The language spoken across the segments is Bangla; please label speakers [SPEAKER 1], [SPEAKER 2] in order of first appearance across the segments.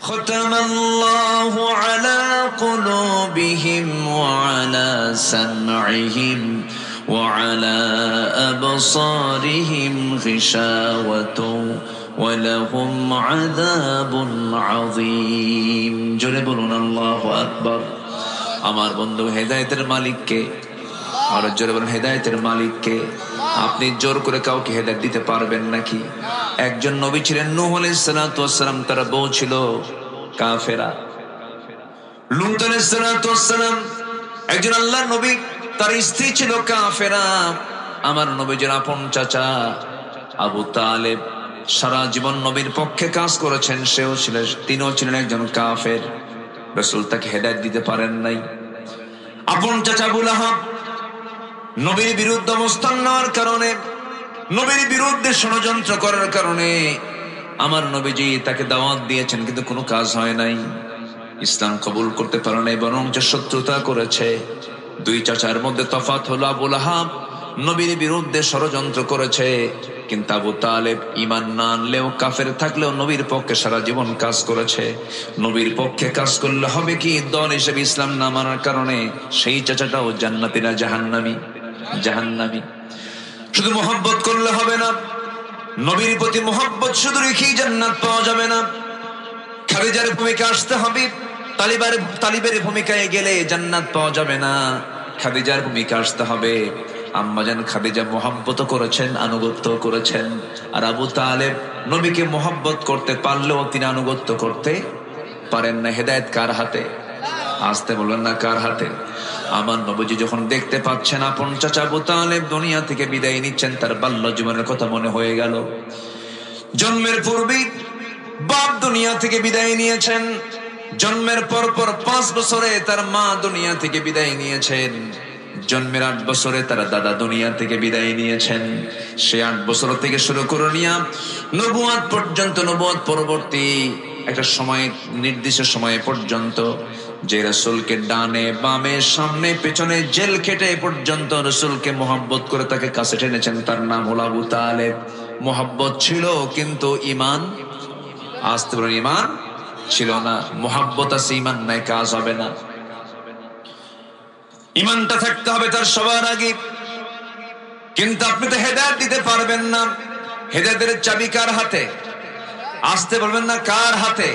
[SPEAKER 1] ختم الله على قلوبهم وعلى سمعهم وعلى أبصارهم غشاوة ولهم عذاب عظيم জোরে বলুন আল্লাহু আকবার। আমার বন্ধু হেদায়েতের মালিককে, আর জোরে বলুন হেদায়েতের মালিককে। আপনি জোর করে কাউকে হেদায়েত দিতে পারবেন নাকি? একজন নবী ছিলেন নূহ আলাইহিস সালাতু ওয়াস সালাম, তার বউ ছিল কাফেরা। লূত আলাইহিস সালাতু ওয়াস সালাম একজন আল্লাহর নবী, তার স্ত্রী ছিল কাফেরা। আমার নবীর আপন চাচা আবু তালেব সারা জীবন নবীর পক্ষে কাজ করেছেন, তিনিও ছিলেন একজন কাফের। রাসূল তাকে হেদায়েত দিতে পারেন নাই। আপন চাচা আবু লাহাব নবীর বিরুদ্ধে অবস্থান নেওয়ার কারণে, নবীর বিরুদ্ধে ষড়যন্ত্র করার কারণে আমার নবীজি তাকে দাওয়াত দিয়েছেন, কিন্তু কোনো কাজ হয় নাই। ইসলাম কবুল করতে পারে নাই, বরং যে শত্রুতা করেছে। দুই চাচার মধ্যে তফাৎ হলো, আবু লাহাব নবীর বিরুদ্ধে ষড়যন্ত্র করেছে, কিন্তু আবু তালেব ঈমান না আনলেও, কাফের থাকলেও নবীর পক্ষে সারা জীবন কাজ করেছে। নবীর পক্ষে কাজ করলে হবে কি, দল হিসেবে ইসলাম না মানার কারণে সেই চাচাটাও জান্নাতি না জাহান্নামী? জাহান্নামী। শুধু মহব্বত করলে হবে না, নবীর প্রতি মহব্বত শুধু রেখেই জান্নাত পাওয়া যাবে না। খাদিজার ভূমিকা আসতে হবে, তালিবের ভূমিকায় গেলে জান্নাত পাওয়া যাবে না। খাদিজার ভূমিকা আসতে হবে। আম্মাজান খাদিজা মহব্বত করেছেন, আনুগত্য করেছেন। আর আবু তালেব নবীকে মহব্বত করতে পারলেও তিনি আনুগত্য করতে পারেন না। হেদায়েত কার হাতে? আসতে বলবেন না, কার হাতে? আমার নবীজি যখন দেখতে পাচ্ছেন আপন চাচা আবু তালেব দুনিয়া থেকে বিদায় নিচ্ছেন, তার বাল্য জীবনের কথা মনে হয়ে গেল। জন্মের পূর্বেই বাপ দুনিয়া থেকে বিদায় নিয়েছেন। জন্মের পর 5 বছরে তার মা দুনিয়া থেকে বিদায় নিয়েছেন। জন্মের 8 বছরে তার দাদা দুনিয়া থেকে বিদায় নিয়েছেন। সে 8 বছর থেকে শুরু করে নিয়ে নবুয়ত পর্যন্ত, নবুয়ত পরবর্তী একটা সময়, নির্দিষ্ট সময় পর্যন্ত, যে রাসূলকে ডানে বামে সামনে পেছনে জেল খেটে পর্যন্ত রাসূলকে মহব্বত করে তাকে কাছে টেনেছেন, তার নাম হলো আবু তালেব। মহব্বত ছিল, কিন্তু ঈমান, আসতে বলেন, ঈমান ছিল না। মহব্বত আছে, ঈমান নাই, কাজ হবে না। ঈমানটা থাকতে হবে তার সবার আগে। কিন্তু আপনি তো হেদায়েত দিতে পারবেন না। হেদায়েতের চাবি কার হাতে? আসতে বলবেন না, কার হাতে?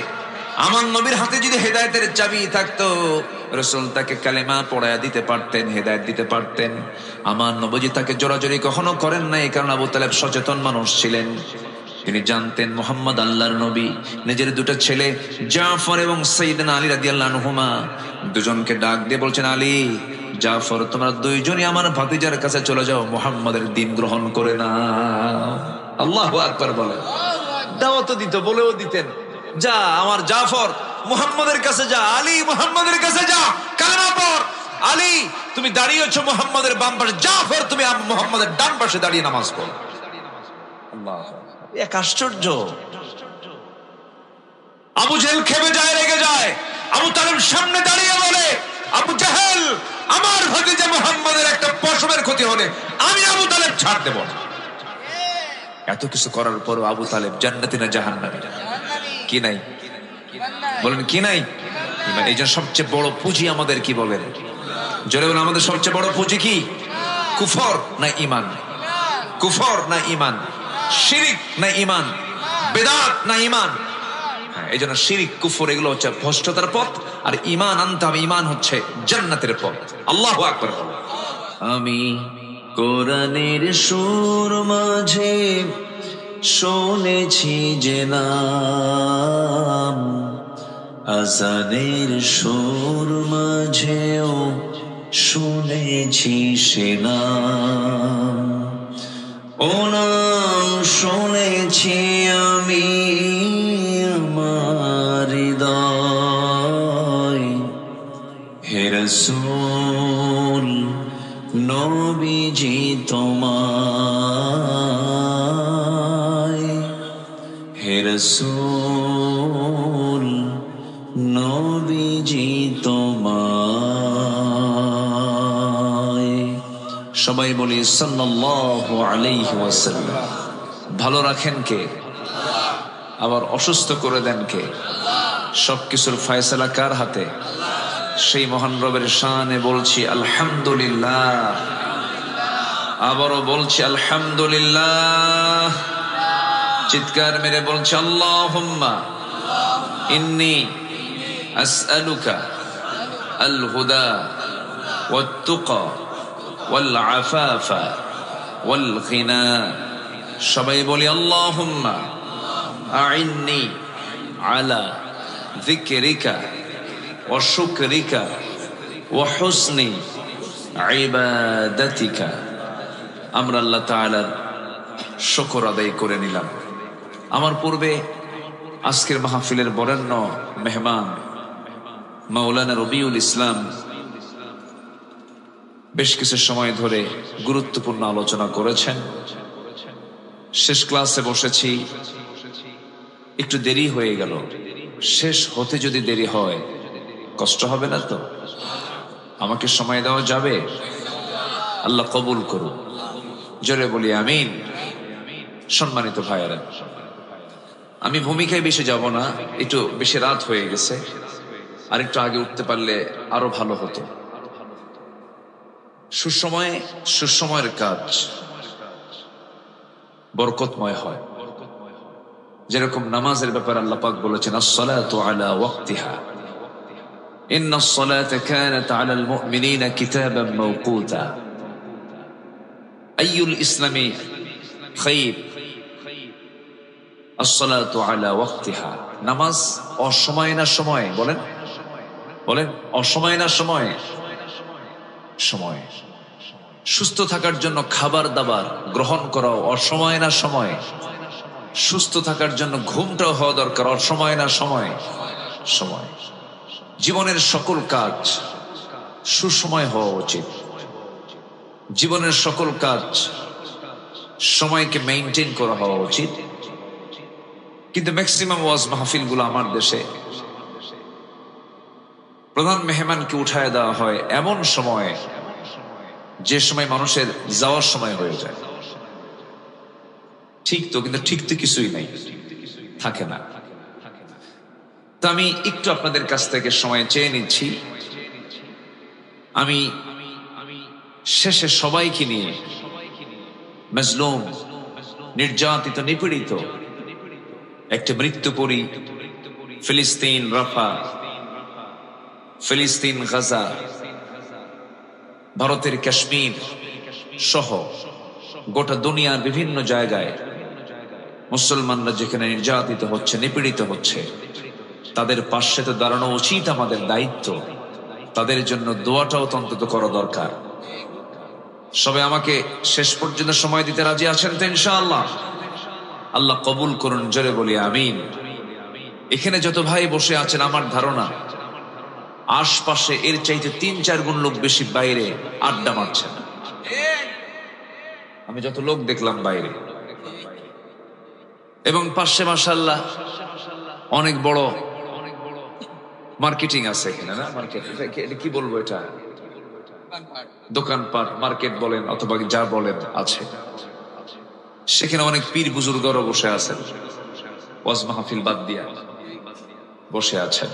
[SPEAKER 1] আমার নবীর হাতে যদি হেদায়েতের চাবি থাকতো, রাসূল তাকে কালেমা পড়ায়া দিতে পারতেন, হেদায়েত দিতে পারতেন। আমার নবীজি তাকে জোরাজোরি কখনো করেন নাই, কারণ আবু তালেব সচেতন মানুষ ছিলেন। তিনি জানতেন মুহাম্মদ আল্লাহর নবী। নিজের 2টা ছেলে জাফর এবং সাইয়েদনা আলী রাদিয়াল্লাহু আনহুমা দুজনকে ডাক দিয়ে বলছেন, আলী, জাফর, তোমরা দুইজনই আমার ভাতিজার কাছে চলে যাও, মুহাম্মাদের দ্বীন গ্রহণ করে না। আল্লাহু আকবার বলেন। দাওয়াত দিত, বলেও দিতেন, যা আমার জাফর মুহাম্মাদের কাছে যা, আলী মুহাম্মাদের কাছে যা, কালেমা পড়। আলী, তুমি দাঁড়িয়েছো মুহাম্মাদের বাম পাশে, জাফর তুমি মুহাম্মাদের ডান পাশে দাঁড়িয়ে নামাজ পড়ো। আল্লাহ, এক আশ্চর্য। আবু জেহেল খেপে যায়, রেগে যায়। আবু তালেব সামনে দাঁড়িয়ে বলে, আবু জেহেল, আমার ভাতিজা মুহাম্মাদের একটা পশমের ক্ষতি হলে আমি আবু তালেব ছাড় দেব না। এত কিছু করার পরও আবু তালেব জান্নাতি না জাহান্নামী? কি নাই? বলেন, কি নাই? এই জন্য সবচেয়ে বড় পুঁজি আমাদের, কি বলেন? জোরে বলেন, আমাদের সবচেয়ে বড় পুঁজি কি? কুফর না ঈমান? কুফর না ঈমান? শিরিক না ঈমান? বেদাত না ঈমান? এই জন্য শিরিক, কুফর এগুলো হচ্ছে ভ্রষ্টতার পথ, আর ঈমান আনতে হবে, ঈমান হচ্ছে জান্নাতের পথ। আল্লাহু আকবার। আমি কোরআনের সুর মাঝে শুনেছি যে নাম, আযানের সুর মাঝেও শুনেছি সে নাম। ও নাম শুনেছি আমি আমার হৃদয়। হে রাসূল, নবীজি তোমায়। হে রাসূল, নবীজি তোমায়। সবাই বলি সাল্লাল্লাহু আলাইহি ওয়াসাল্লাম। ভালো রাখেন কে? আবার অসুস্থ করে দেন কে? সবকিছুর ফয়সালা কার হাতে? সেই মহান রবের শানে বলছি আলহামদুলিল্লাহ। আবারও বলছি আলহামদুলিল্লাহ। চিৎকার মেরে বলছি আল্লাহুম্মা ইন্নী আসআলুকা আল হুদা ওয়াত তুকা ওয়াল আফাফা ওয়াল গিনা। সবাই বলি আল্লাহুম্মা আইন্নি আলা যিকরিকা ওয়া শুকরিকা ওয়া হুসনি ইবাদাতিকা। আমরা আল্লাহ তাআলার শুকর আদায় করে নিলাম। আমার পূর্বে আজকের মাহফিলের বরেণ্য মেহমান মাওলানা রবিউল ইসলাম বেশ কিছু সময় ধরে গুরুত্বপূর্ণ আলোচনা করেছেন। শেষ ক্লাসে বসেছি, একটু দেরি হয়ে গেল। শেষ হতে যদি দেরি হয় কষ্ট হবে না তো? আমাকে সময় দেওয়া যাবে? আল্লাহ কবুল করুন। জোরে বলি আমিন। সম্মানিত ভাইয়েরা, আমি ভূমিকায় বেশি যাব না, একটু বেশি রাত হয়ে গেছে, আর একটু আগে উঠতে পারলে আরো ভালো হতো। সুসময়ে সুসময়ের কাজ বরকতময় হয়। যেরকম নামাজের ব্যাপারে আল্লাহ পাক বলেছেন আস-সালাতু আলা ওয়াক্তিহা ইন্নাস সালাতা কানাত আলাল মুমিনিনা কিতাবান মাওকুতা। আইয়ুল ইসলামি খায়র আস-সালাতু আলা ওয়াক্তিহা। নামাজ অসময়ে না সময়ে? বলেন বলেন, অসময়ে না সময়ে? সময়। সুস্থ থাকার জন্য খাবার দাবার গ্রহণ করা অসময়ে না সময়ে? সুস্থ থাকার জন্য ঘুমটাও হওয়া দরকার অসময়ে না সময়ে? সময়। জীবনের সকল কাজ সুসময় হওয়া উচিত। জীবনের সকল কাজ সময়কে মেইনটেইন করা হওয়া উচিত। কিন্তু ম্যাক্সিমাম ওয়াজ মাহফিল গুলো আমার দেশে প্রধান মেহমানকে উঠায় দেওয়া হয় এমন সময় যে সময় মানুষের যাওয়ার সময় হয়ে যায়। ঠিক তো, কিন্তু ঠিক তো কিছুই নাই, থাকে না। তো আমি একটু আপনাদের কাছ থেকে সময় চেয়ে নিচ্ছি। আমি শেষে সবাইকে নিয়ে মাজলুম, নির্যাতিত, নিপীড়িত, একটা মৃত্যুপুরী ফিলিস্তিন রাফা, ফিলিস্তিন গাজা, ভারতের কাশ্মীর সহ গোটা দুনিয়ার বিভিন্ন জায়গায় মুসলমানরা যেখানে নির্যাতিত হচ্ছে, নিপীড়িত হচ্ছে, তাদের পাশে তো দাঁড়ানো উচিত, আমাদের দায়িত্ব। তাদের জন্য দোয়াটাও অন্তত করা দরকার। সবাই আমাকে শেষ পর্যন্ত সময় দিতে রাজি আছেন তো ইনশাআল্লাহ? আল্লাহ কবুল করুন। জোরে বলি আমিন। এখানে যত ভাই বসে আছেন, আমার ধারণা আশপাশে এর চাইতে ৩-৪ গুণ লোক বেশি বাইরে আড্ডা মারছেন। আমি যত লোক দেখলাম বাইরে, এবং পাশে মাশাআল্লাহ অনেক বড় মার্কেটিং আছে এখানে, না? মার্কেট কি বলবো, এটা দোকানপাট, মার্কেট বলেন অথবা যা বলেন আছে। সেখানে অনেক পীর বুজুর্গরা বসে আছেন, ওয়াজ মাহফিল বাদ দিয়া বসে আছেন।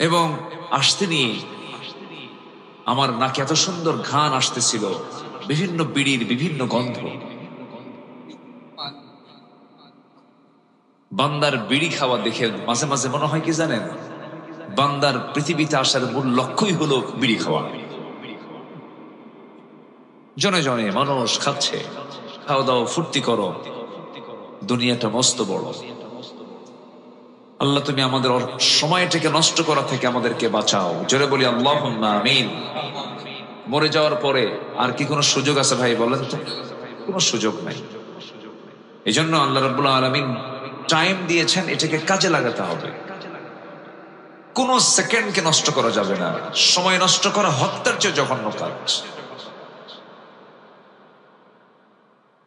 [SPEAKER 1] এবং আসতে নিয়ে আমার নাকে এত সুন্দর ঘ্রাণ আসতেছিল, বিভিন্ন বিড়ির বিভিন্ন গন্ধ। বান্দার বিড়ি খাওয়া দেখে মাঝে মাঝে মনে হয় কি জানেন, বান্দার পৃথিবীতে আসার মূল লক্ষ্যই হলো বিড়ি খাওয়া। জনে জনে মানুষ খাচ্ছে, খাওয়া দাওয়া, ফুর্তি করো, দুনিয়াটা মস্ত বড়। আল্লাহ তুমি আমাদের সময়টাকে নষ্ট করা থেকে আমাদেরকে বাঁচাও। জোরে বলি আল্লাহুম্মা আমিন। মরে যাওয়ার পরে আর কি কোনো সুযোগ আছে ভাই, বলেন তো? কোনো সুযোগ নাই। এই জন্য আল্লাহ রাব্বুল আলামিন টাইম দিয়েছেন, এটাকে কাজে লাগাতে হবে। কোন সেকেন্ডকে নষ্ট করা যাবে না। সময় নষ্ট করা হত্যার চেয়ে জঘন্য কাজ।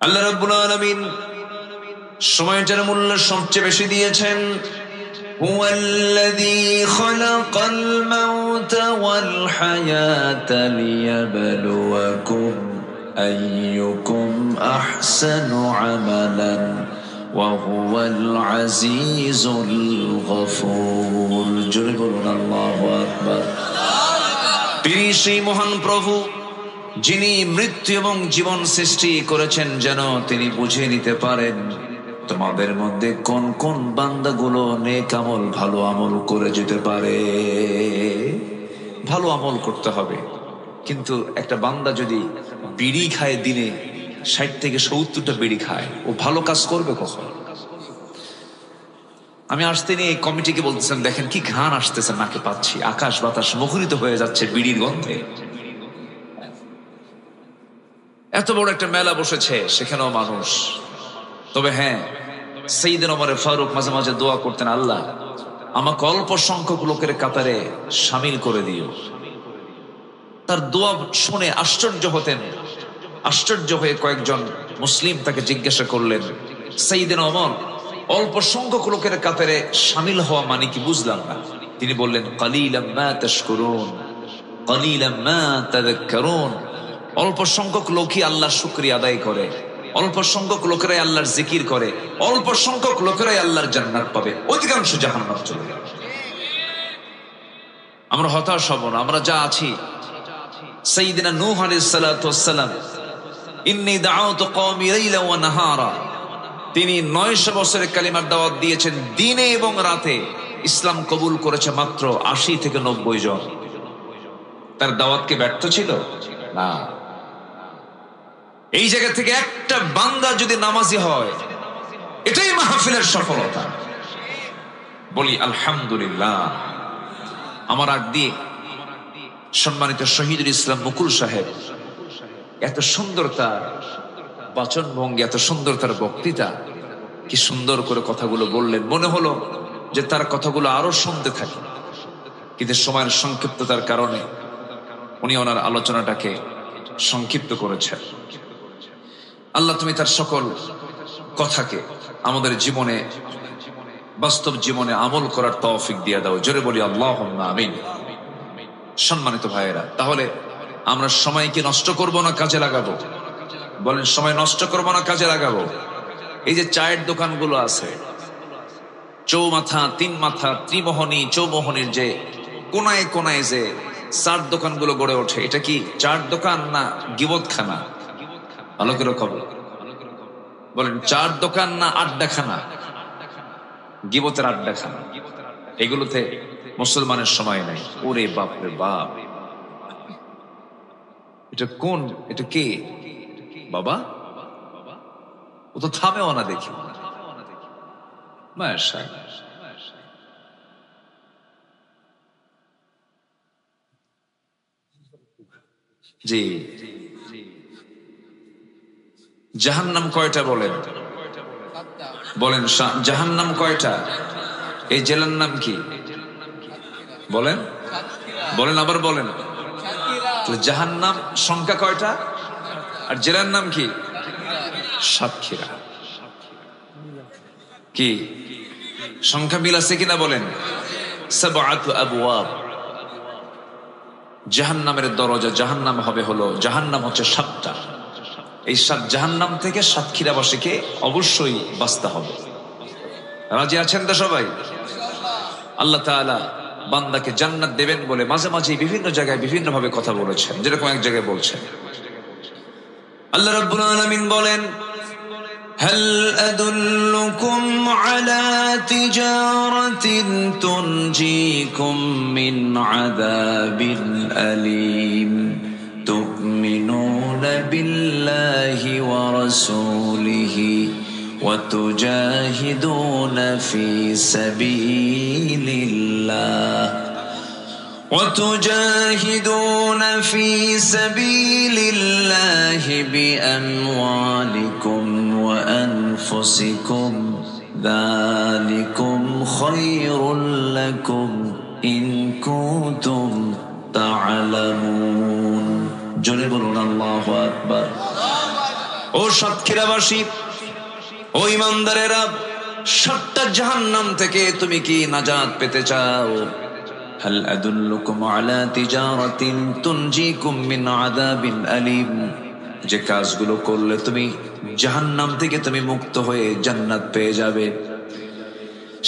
[SPEAKER 1] আল্লাহ রাব্বুল আলামিন সময়টার মূল্য সবচেয়ে বেশি দিয়েছেন। হুয়াল্লাযী খালাকাল মাউতা ওয়াল হায়াতা লিয়াবলুয়াকুম আইয়ুকুম আহসানু আমালান وهو العزيز الغفور জোরে বলুন আল্লাহু আকবার। তিনি সেই মহান প্রভু যিনি মৃত্যু এবং জীবন সৃষ্টি করেছেন যেন তিনি বুঝে নিতে পারেন তোমাদের মধ্যে কোন কোন বান্দাগুলো নেক আমল ভালো আমল করে যেতে পারে। ভালো আমল করতে হবে, কিন্তু একটা বান্দা যদি বিড়ি খায় দিনে 60 থেকে 70টা বিড়ি খায়, ও ভালো কাজ করবে কখন? আমি আসতে নিয়ে এই কমিটিকে বলতেছেন, দেখেন কি ঘ্রাণ আসতেছে, নাকে পাচ্ছি, আকাশ বাতাস মুখরিত হয়ে যাচ্ছে বিড়ির গন্ধে। এত বড় একটা মেলা বসেছে, সেখানেও মানুষ। তবে হ্যাঁ, সাইয়েদনা ওমর ফারুক মাঝে মাঝে দোয়া করতেন, আল্লাহ আমাকে অল্প সংখ্যক লোকের কাতারে শামিল করে দিও। তার দোয়া শুনে আশ্চর্য হতেন। আশ্চর্য হয়ে কয়েকজন মুসলিম তাকে জিজ্ঞাসা করলেন, সাইয়েদনা ওমর, অল্প সংখ্যক লোকের কাতারে শামিল হওয়া মানে কি? বুঝলাম না। তিনি বললেন, কালিলাম মা তাশকুরুন কালিলাম মা তাযাক্কারুন। অল্প সংখ্যক লোকই আল্লাহর শুকরিয়া আদায় করে, অল্প সংখ্যক লোকেরাই আল্লাহর জিকির করে, অল্প সংখ্যক লোকেরাই আল্লাহর জান্নাত পাবে, অধিকাংশ জাহান্নামে চলে যাবে। আমরা হতাশ হব না, আমরা যা আছি। সাইয়েদনা নূহ আলাইহিস সালাতু ওয়াস সালাম, ইন্নী দাআউতু কওমি লাইলা ওয়া নাহারা, তিনি 900 বছরের কালিমার দাওয়াত দিয়েছেন দিনে এবং রাতে। ইসলাম কবুল করেছে মাত্র 80 থেকে 90 জন। তার দাওয়াত কি ব্যর্থ ছিল? না। এই জায়গা থেকে একটা বান্দা যদি নামাজি হয়, এটাই মাহফিলের সফলতা। বলি আলহামদুলিল্লাহ। আমার আগ দিয়ে সম্মানিত শহীদুল ইসলাম মুকুল সাহেব, এত সুন্দর তার বাচন ভঙ্গি, এত সুন্দর তার বক্তৃতা, কি সুন্দর করে কথাগুলো বললেন। মনে হলো যে তার কথাগুলো আরো শুনতে থাকি, কিন্তু সময়ের সংক্ষিপ্ততার কারণে উনি ওনার আলোচনাটাকে সংক্ষিপ্ত করেছেন। আল্লাহ তুমি তার সকল কথাকে আমাদের জীবনে, বাস্তব জীবনে আমল করার তৌফিক দিয়ে দাও। জোরে বলি আল্লাহুম্মা আমিন। সম্মানিত ভাইয়েরা, তাহলে আমরা সময়কে নষ্ট করব না কাজে লাগাবো? বলেন, সময় নষ্ট করব না কাজে লাগাবো? এই যে চায়ের দোকানগুলো আছে, চৌমাথা, তিন মাথা, ত্রিমোহনী, চৌমোহনীর যে কোনায় কোনায় যে চার দোকানগুলো গড়ে ওঠে, এটা কি চার দোকান না গিবতখানা? ভালো করে খবর বলেন, চার দোকান না আড্ডাখানা? গিবতের আড্ডাখানা। এগুলোতে মুসলমানের সময় নাই। ওরে বাপ রে বাপ, এটা কোন, এটা কে বাবা? ও তো থামেও না দেখি। মাশাআল্লাহ। জি, জাহান্নাম কয়টা বলেন? বলেন জাহান্নাম কয়টা? এই জেলার নাম কি বলেন? বলেন, আবার বলেন। জাহান্নাম সংখ্যা কয়টা আর জেলার নাম কি? সাতক্ষীরা। কি সংখ্যা মিল আছে কিনা বলেন? সাবআতু আবওয়াব। জাহান্নামের দরজা, জাহান্নাম হবে হলো, জাহান্নাম হচ্ছে 7টা। এই 7 জাহান্নাম থেকে সাতক্ষীরাবাসীকে অবশ্যই বাঁচতে হবে। রাজি আছেন তো সবাই? আল্লাহ তাআলা বান্দাকে জান্নাত দেবেন বলে মাঝে মাঝে বিভিন্ন জায়গায় বিভিন্ন ভাবে কথা বলেছেন। যেরকম এক জায়গায় বলছেন, আল্লাহ রাব্বুল আলামিন বলেন, হাল আদুল্লুকুম আলা তিজারাতিন তুনজিকুম মিন আযাবিন আলীম তুমিনুনা বিল্লাহি ওয়া রাসূলিহি وتجاهدون في سبيل الله بأموالكم وأنفسكم ذلكم خير لكم إن كنتم تعلمون জোরে বলুন আল্লাহু আকবার। ও সাতক্ষীরাবাসী, ও ইমানদারেরা, 7টা জাহান্নাম থেকে তুমি কি নাজাত পেতে চাও? হাল আদুল্লুকুম আলা তিজারাতিন তুনজিকুম মিন আযাবিন আলীম। যে কাজগুলো করলে তুমি জাহান্নাম থেকে তুমি মুক্ত হয়ে জান্নাত পেয়ে যাবে।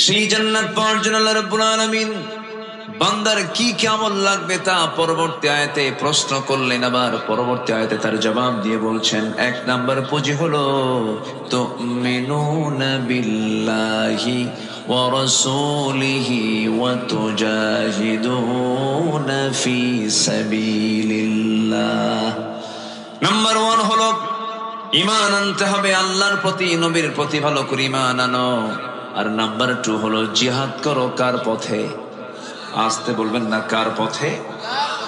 [SPEAKER 1] সেই জান্নাত পাওয়ার জন্য আল্লাহ রাব্বুল আলামিন বান্দার কি কি আমল লাগবে তা পরবর্তী আয়াতে প্রশ্ন করলেন, আবার পরবর্তী আয়াতে তার জবাব দিয়ে বলছেন, 1 নাম্বার পুঁজি হলো তুমিনুনা বিল্লাহি ওয়া রাসূলিহি ওয়া তুজাহিদুনা ফি সাবিলিল্লাহ। নাম্বার 1 হলো ঈমান আনতে হবে আল্লাহর প্রতি, নবীর প্রতি ভালো করে ঈমান আনো। আর নাম্বার 2 হলো জিহাদ করো কার পথে? আসতে বলবেন না, কার পথে?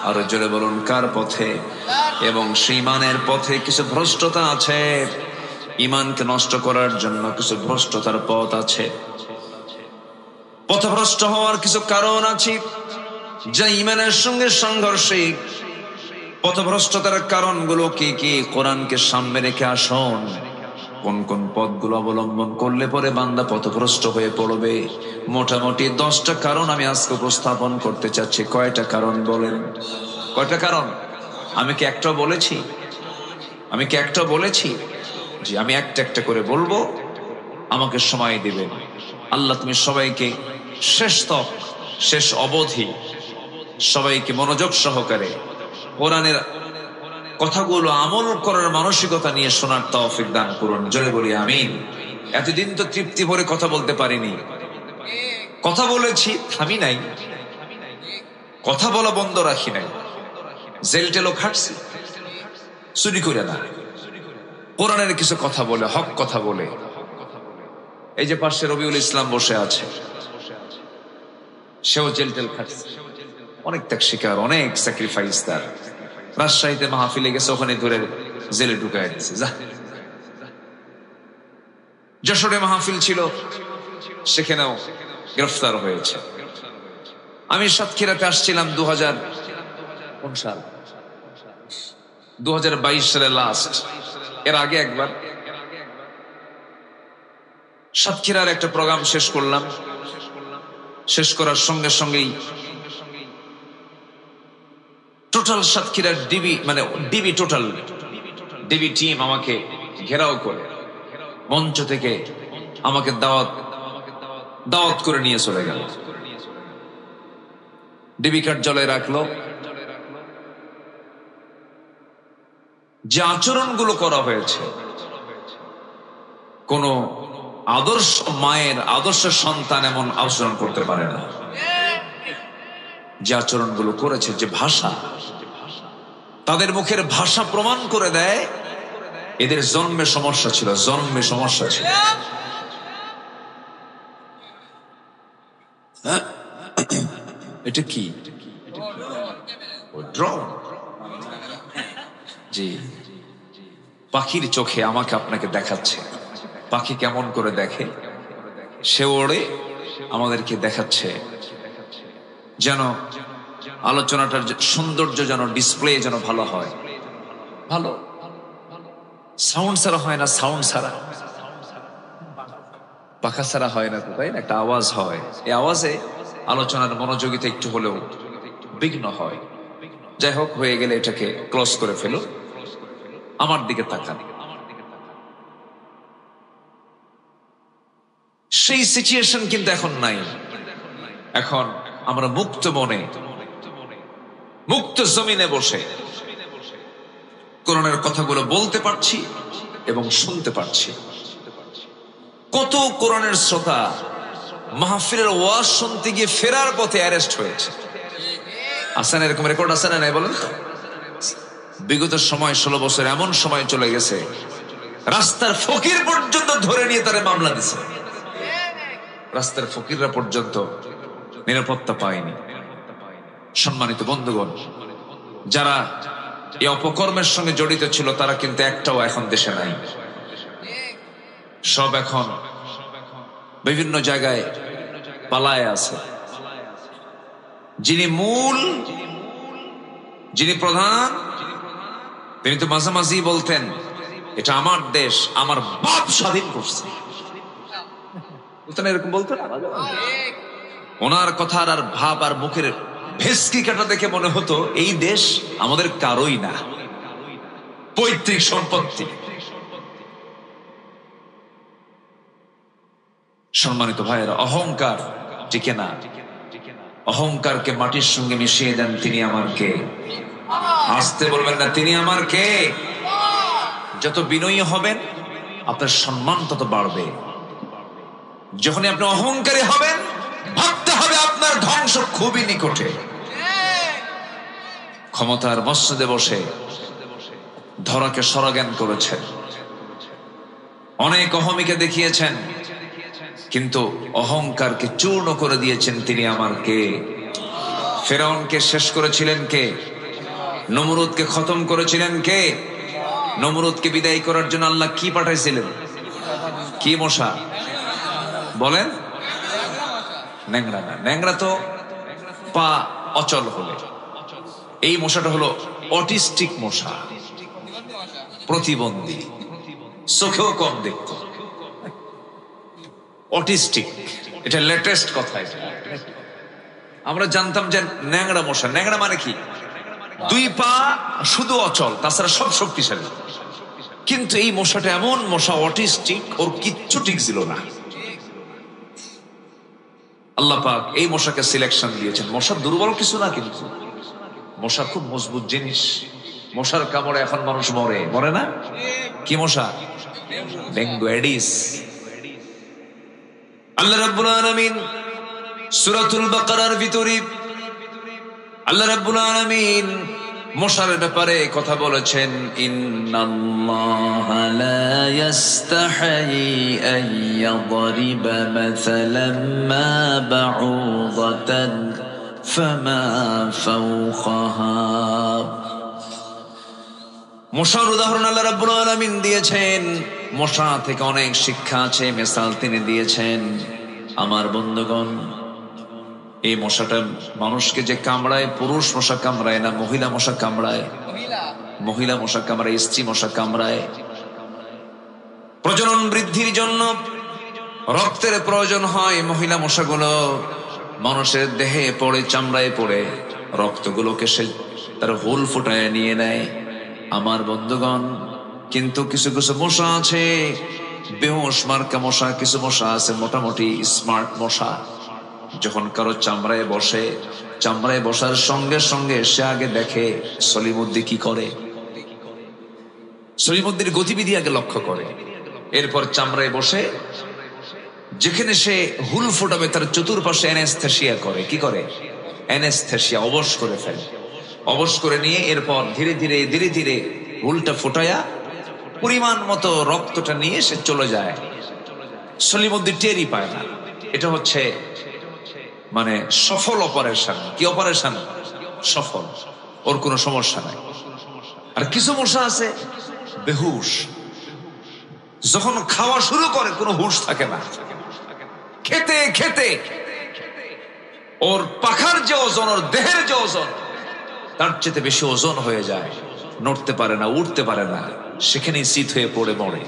[SPEAKER 1] আরো জোরে বলুন, কার পথে? এবং সেই ঈমানের পথে কিছু ভ্রষ্টতা আছে, ঈমানকে নষ্ট করার জন্য কিছু ভ্রষ্টতার পথ আছে, পথভ্রষ্ট হওয়ার কিছু কারণ আছে যা ঈমানের সঙ্গে সাংঘর্ষিক। পথভ্রষ্টতার কারণগুলো কি কি? কোরআনকে সামনে রেখে আসুন, কোন কোন পথগুলো অবলম্বন করলে পরে বান্দা পথভ্রষ্ট হয়ে পড়বে। মোটামুটি 10টা কারণ আমি আজকে উপস্থাপন করতে চাচ্ছি। কয়টা কারণ বলেন? কয়টা কারণ? আমি কি একটা বলেছি? আমি কি একটা বলেছি? জি, আমি একটা একটা করে বলবো, আমাকে সময় দিবেন। আল্লাহ তুমি সবাইকে শেষ অবধি সবাইকে মনোযোগ সহকারে কোরআনের কথাগুলো আমল করার মানসিকতা নিয়ে শোনার তৌফিক দান করুন। জোরে বলি আমিন। এতদিন তো তৃপ্তি ভরে কথা বলতে পারিনি, কথা বলেছি, থামি নাই, কথা বলা বন্ধ রাখি নাই, জেল টেলও খাটছি, চুরি করে না, কোরআনের কিছু কথা বলে, হক কথা বলে। এই যে পাশে রবিউল ইসলাম বসে আছে, সেও জেল টেল খাটছে, অনেক ত্যাগ শিকার, অনেক স্যাক্রিফাইস তার। রাজশাহীতে মাহফিলে গেছে, ওখানে ধরে জেলে ঢুকায় দিচ্ছে। যশোরে মাহফিল ছিল, সেখানেও গ্রেফতার হয়েছে। আমি সাতক্ষীরাতে আসছিলাম 2022 সালে লাস্ট, এর আগে একবার সাতক্ষীরার একটা প্রোগ্রাম শেষ করলাম। শেষ করার সঙ্গে সঙ্গেই টোটাল সাতক্ষীরার ডিবি টিম আমাকে ঘেরাও করে মঞ্চ থেকে আমাকে দাওয়াত করে নিয়ে চলে গেল। ডিবি কার্যালয়ে রাখলো। যে আচরণগুলো করা হয়েছে, কোন আদর্শ মায়ের আদর্শ সন্তান এমন আচরণ করতে পারে না। যে আচরণগুলো করেছে, যে ভাষা, তাদের মুখের ভাষা প্রমাণ করে দেয় এদের জন্মে সমস্যা ছিল। এটা কি? ড্রোন। জি, পাখির চোখে আমাকে আপনাকে দেখাচ্ছে। পাখি কেমন করে দেখে, সে ওড়ে আমাদেরকে দেখাচ্ছে, যেন আলোচনাটার সৌন্দর্য, যেন ডিসপ্লে যেন ভালো হয়। ভালো সাউন্ড ছাড়া হয় না, সাউন্ড ছাড়া, পাখা ছাড়া হয় না, তাই না? একটা আওয়াজ হয়, এই আওয়াজে আলোচনার মনোযোগিতা একটু হলেও বিঘ্ন হয়। যাই হোক, হয়ে গেলে এটাকে ক্লোজ করে ফেলো। আমার দিকে তাকান। সেই সিচুয়েশন কিন্তু এখন নাই। এখন আমরা মুক্ত মনে, মুক্ত জমিনে বসে কোরআনের কথাগুলো বলতে পারছি এবং শুনতে পারছি। কত কোরআনের শ্রোতা মাহফিলের ওয়াজ শুনতে গিয়ে ফেরার পথে অ্যারেস্ট হয়েছে। আছেন এরকম রেকর্ড? আছে না নাই বলেন তো? বিগত সময় 16 বছর এমন সময় চলে গেছে, রাস্তার ফকির পর্যন্ত ধরে নিয়ে তারা মামলা দিছে। রাস্তার ফকিররা পর্যন্ত নিরাপত্তা পায়নি। সম্মানিত বন্ধুগণ, যারা এই অপকর্মের সঙ্গে জড়িত ছিল তারা কিন্তু একটাও এখন দেশে নাই। সব এখন বিভিন্ন জায়গায় পালায় আছে। যিনি প্রধান, তিনি তো মাঝামাঝি বলতেন, এটা আমার দেশ, আমার বাপ স্বাধীন করছে, এরকম বলতেন। ওনার কথা আর ভাব আর মুখের ভেস্কি কাটা দেখে মনে হতো এই দেশ আমাদের কারোই না। পৈতৃক সম্পত্তি। সম্মানিত ভাইয়েরা, অহংকার টিকে না। অহংকারকে মাটির সঙ্গে মিশিয়ে দেন, তিনি আমার কে। আসতে বলবেন না, তিনি আমার কে। যত বিনয়ী হবেন আপনার সম্মান তত বাড়বে। যখনই আপনি অহংকারী হবেন ভাবতে হবে আপনার ধ্বংস খুবই নিকটে। ক্ষমতার মসজিদে বসে ধরাকে সরাজ্ঞান করেছেন, অনেক অহমিকে দেখিয়েছেন, কিন্তু অহংকারকে চূর্ণ করে দিয়েছেন তিনি আমার কে। ফেরাউনকে শেষ করেছিলেন কে? নমরুদকে খতম করেছিলেন কে? নমরুদকে বিদায় করার জন্য আল্লাহ কি পাঠাইছিলেন? কি মশা বলেন? ন্যাংরা না, ন্যাংরা তো পা অচল হলে। এই মশাটা হলো অটিস্টিক মশা, প্রতিবন্ধী, চোখেও কম দেখত, অটিস্টিক। এটা লেটেস্ট কথা। আমরা জানতাম যে ন্যাংরা মশা। ন্যাংরা মানে কি? দুই পা শুধু অচল, তাছাড়া সব শক্তিশালী। কিন্তু এই মশাটা এমন মশা, অটিস্টিক, ওর কিচ্ছু ঠিক ছিল না। আল্লাহ পাক এই মশাকে সিলেকশন দিয়েছেন। মশা দুর্বল কিছু না, কিন্তু মশা খুব মজবুত জিনিস। মশার কামড়ে এখন মানুষ মরে, মরে না? কি মশা? Dengue, Aedes. আল্লাহ রাব্বুল আলামিন সূরাতুল বাকারার ভিতরে আল্লাহ রাব্বুল আলামিন মশার ব্যাপারে কথা বলেছেন, ইন্নাল্লাহা লা ইস্তাহি আন ইয়াদরিবা মাসালাম মা বাউদাতান ফামা ফাওকাহা। মশার উদাহরণ আল্লাহ রাব্বুল আলামিন দিয়েছেন। মশা থেকে অনেক শিক্ষা আছে, মিসাল তিনি দিয়েছেন। আমার বন্ধুগণ, এই মশাটা মানুষকে যে কামড়ায়, পুরুষ মশা কামড়ায় না, মহিলা মশা কামড়ায়। মহিলা মশা কামড়ায়, স্ত্রী মশা কামড়ায়। প্রজনন বৃদ্ধির জন্য রক্তের প্রয়োজন হয়। মহিলা মশাগুলো মানুষের দেহে পড়ে, চামড়ায় পড়ে, রক্তগুলোকে সে তার হুল ফুটায় নিয়ে নেয়। আমার বন্ধুগণ, কিন্তু কিছু কিছু মশা আছে বেহুশ মার্কা মশা, কিছু মশা আছে মোটামুটি স্মার্ট মশা। যখন কারো চামড়ায় বসে, চামড়ায় বসার সঙ্গে সঙ্গে সে আগে দেখে সলিমুদ্দি কি করে, সলিমুদ্দির গতিবিধি আগে লক্ষ্য করে। এরপর চামড়ায় বসে যেখানে সে হুল ফোটাবে তার চতুর্পাশে অ্যানেস্থেসিয়া করে। কি করে? অ্যানেস্থেসিয়া, অবশ করে ফেলে। অবশ করে নিয়ে এরপর ধীরে ধীরে ধীরে ধীরে হুলটা ফোটায়া পরিমাণ মতো রক্তটা নিয়ে সে চলে যায়। সলিমুদ্দি টেরই পায় না। এটা হচ্ছে মানে সফল অপারেশন। কি অপারেশন? সফল, ওর কোনো সমস্যা নাই। আর কিছু মশা আছে বেহুশ, যখন খাওয়া শুরু করে কোনো হুঁশ থাকে না। খেতে খেতে ওর পাখার যে ওজন, ওর দেহের যে ওজন, তার চেয়ে বেশি ওজন হয়ে যায়। নড়তে পারে না, উঠতে পারে না, সেখানেই চিত হয়ে পড়ে মরে।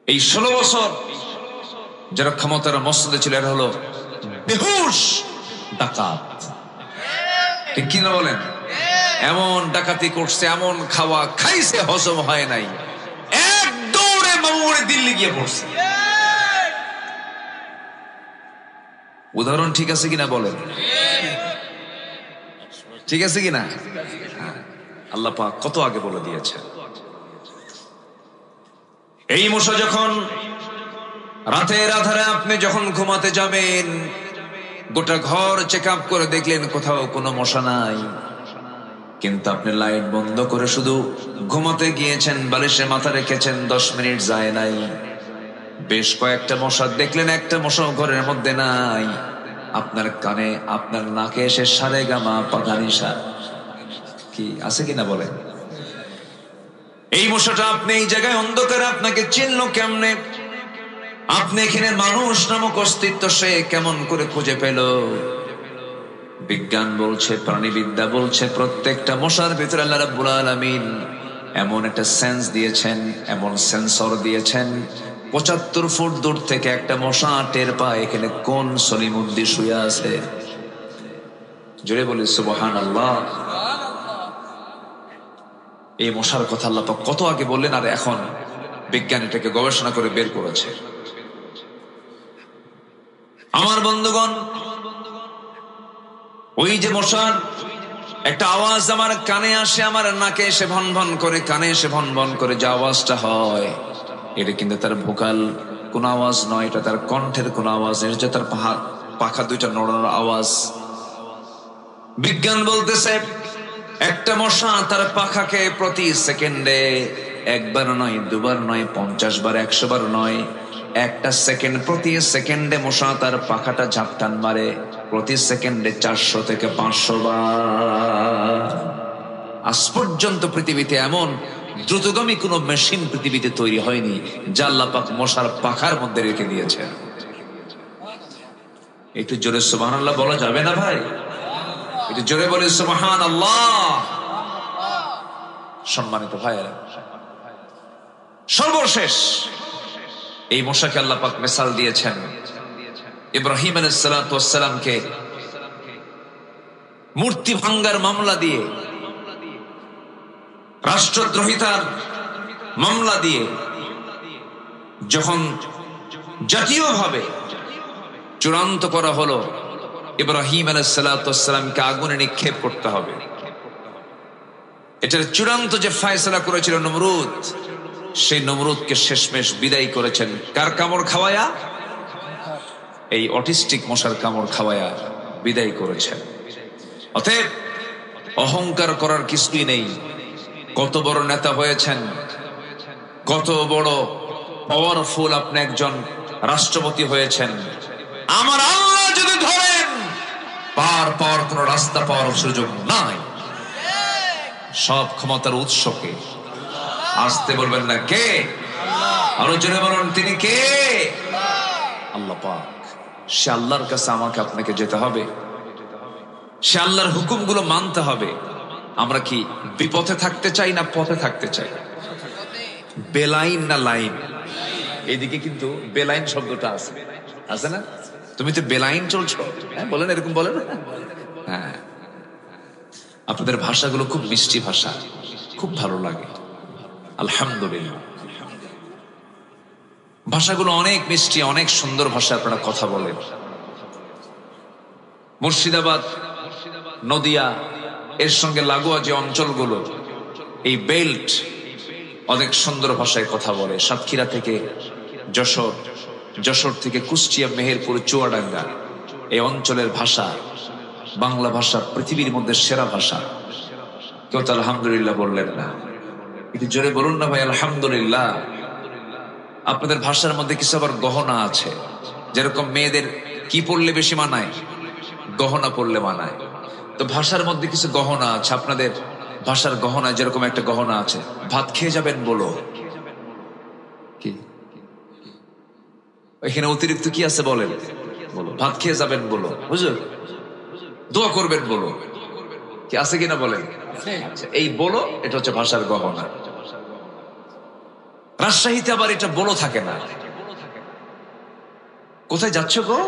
[SPEAKER 1] এই 16 বছর যারা ক্ষমতার মসজিদে ছিল, এরা হলো বেহুশ ডাকাত। ঠিক কিনা বলেন? এমন ডাকাতি করছে, এমন খাওয়া খাইছে, হজম হয় নাই, এক দৌড়ে মামুরে দিল্লি গিয়ে পড়ছে। উদাহরণ ঠিক আছে কিনা বলেন? ঠিক আছে কিনা? আল্লাহ পাক কত আগে বলে দিয়েছে। এই মশা যখন রাতের আধারে আপনি যখন ঘুমাতে যাবেন, গোটা ঘর চেক আপ করে দেখলেন কোথাও কোনো মশা নাই, কিন্তু আপনি লাইট বন্ধ করে শুধু ঘুমাতে গিয়েছেন, বালিশে মাথা রেখেছেন, 10 মিনিট যায় নাই, বেশ কয়েকটা মশা দেখলেন, একটা মশা ঘরের মধ্যে নাই। আপনার কানে, আপনার নাকে এসে সারে গামা পাধানিসা কি আছে কিনা বলেন? এই মশাটা আপনি এই জায়গায় অন্ধকারে আপনাকে চিনলো কেমনে? আপনি এখানে মানুষ নামক অস্তিত্ব সে কেমন করে খুঁজে পেল? বিজ্ঞান বলছে, প্রাণীবিদ্যা বলছে, প্রত্যেকটা মশার ভিতরে আল্লাহ রাব্বুল আলামিন এমন একটা সেন্স দিয়েছেন, এমন সেন্সর দিয়েছেন, 75 ফুট দূর থেকে একটা মশা টের পায় এখানে কোন সলিমুদ্দি শুয়ে আছে। জোরে বলি সুবহানাল্লাহ। এই মশার কথা আল্লাহ পাক কত আগে বললেন, আর এখন বিজ্ঞান এটাকে গবেষণা করে বের করেছে। আমার বন্ধুগণ, ওই যে মশার একটা আওয়াজ আমার কানে আসে, আমার নাকে এসে ভন ভন করে, কানে এসে ভন ভন করে যে আওয়াজটা হয়, এটা কিন্তু তার ভোকাল কোন আওয়াজ নয়, এটা তার কণ্ঠের কোন আওয়াজ, এটা যে তার পাখা দুইটা নড়ানোর আওয়াজ। বিজ্ঞান বলতেছে একটা মশা তার পাখাকে প্রতি সেকেন্ডে একবার নয়, দুবার নয়, 50 বার, 100 বার নয়, একটা সেকেন্ড, প্রতি সেকেন্ডে মশা তার পাখাটা ঝাপটান মারে, প্রতি সেকেন্ডে 400 থেকে 500 বার। আজ পর্যন্ত পৃথিবীতে এমন দ্রুতগামী কোন মেশিন পৃথিবীতে তৈরি হয়নি যা আল্লাহ পাক মশার পাখার মধ্যে রেখে দিয়েছে। একটু জোরে সুবহানাল্লাহ বলা যাবে না ভাই? একটু জোরে বলে সুবহানাল্লাহ। সম্মানিত ভাইয়েরা, সর্বশেষ এই মশাকে আল্লাহ পাক মিসাল দিয়েছেন ইব্রাহিম আলাইহিস সালাতু ওয়াস সালামকে মূর্তি ভাঙ্গার মামলা দিয়ে, রাষ্ট্রদ্রোহিতার মামলা দিয়ে যখন জাতীয়ভাবে চূড়ান্ত করা হলো ইব্রাহিম আলাইহিস সালাতু ওয়াস সালামকে আগুনে নিক্ষেপ করতে হবে, এটার চূড়ান্ত যে ফয়সালা করেছিল নমরুদ, সেই নমরুদকে শেষমেশ বিদায় করেছেন কার কামড় খাওয়ায়া? এই অটিস্টিক মশার কামড় খাওয়ায়া বিদায় করেছেন। অতএব অহংকার করার কিছুই নেই। কত বড় নেতা হয়েছেন, কত বড় পাওয়ারফুল আপনি একজন রাষ্ট্রপতি হয়েছেন, আমার আল্লাহ যদি ধরেন পার পাওয়ার কোন রাস্তা পাওয়ার সুযোগ নাই। সব ক্ষমতার উৎসকে আসতে বলবেন না কে? আরো জোরে বলুন তিনি কে? আল্লাহ পাক। সে আল্লাহর কাছে আমাকে আপনাকে যেতে হবে, সে আল্লাহর হুকুমগুলো মানতে হবে। আমরা কি বিপথে থাকতে চাই না পথে থাকতে চাই? বেলাইন না লাইন? এইদিকে কিন্তু বেলাইন শব্দটা আছে, আছে না? তুমি তো বেলাইন চলছো, হ্যাঁ বলেন, এরকম বলেন। হ্যাঁ, আপনাদের ভাষাগুলো খুব মিষ্টি ভাষা, খুব ভালো লাগে, আলহামদুলিল্লাহ। ভাষাগুলো অনেক মিষ্টি, অনেক সুন্দর ভাষা আপনারা কথা বলেন। মুর্শিদাবাদ, নদিয়া, এর সঙ্গে লাগোয়া যে অঞ্চলগুলো, এই বেল্ট অনেক সুন্দর ভাষায় কথা বলে। সাতক্ষীরা থেকে যশোর, যশোর থেকে কুষ্টিয়া, মেহেরপুর, চুয়াডাঙ্গা, এই অঞ্চলের ভাষা, বাংলা ভাষা পৃথিবীর মধ্যে সেরা ভাষা। কেউ তো আলহামদুলিল্লাহ বললেন না? একটু জোরে বলুন না ভাই আলহামদুলিল্লাহ। আপনাদের ভাষার মধ্যে কিছু আবার গহনা আছে, যেরকম মেয়েদের কি পড়লে বেশি মানায়? গহনা পড়লে মানায়। তো ভাষার মধ্যে কিছু গহনা আছে, আপনাদের ভাষার গহনা যেরকম একটা গহনা আছে, ভাত খেয়ে যাবেন বলো, কি এখানে অতিরিক্ত কি আছে বলেন? বলো, ভাত খেয়ে যাবেন বলো, বুঝলেন? দোয়া করবেন বলো, কি আছে কিনা বলেন? আচ্ছা, এই বলো এটা হচ্ছে ভাষার গহনা। রাজশাহীতে আবার এটা বলো থাকে না। কোথায় যাচ্ছ গো?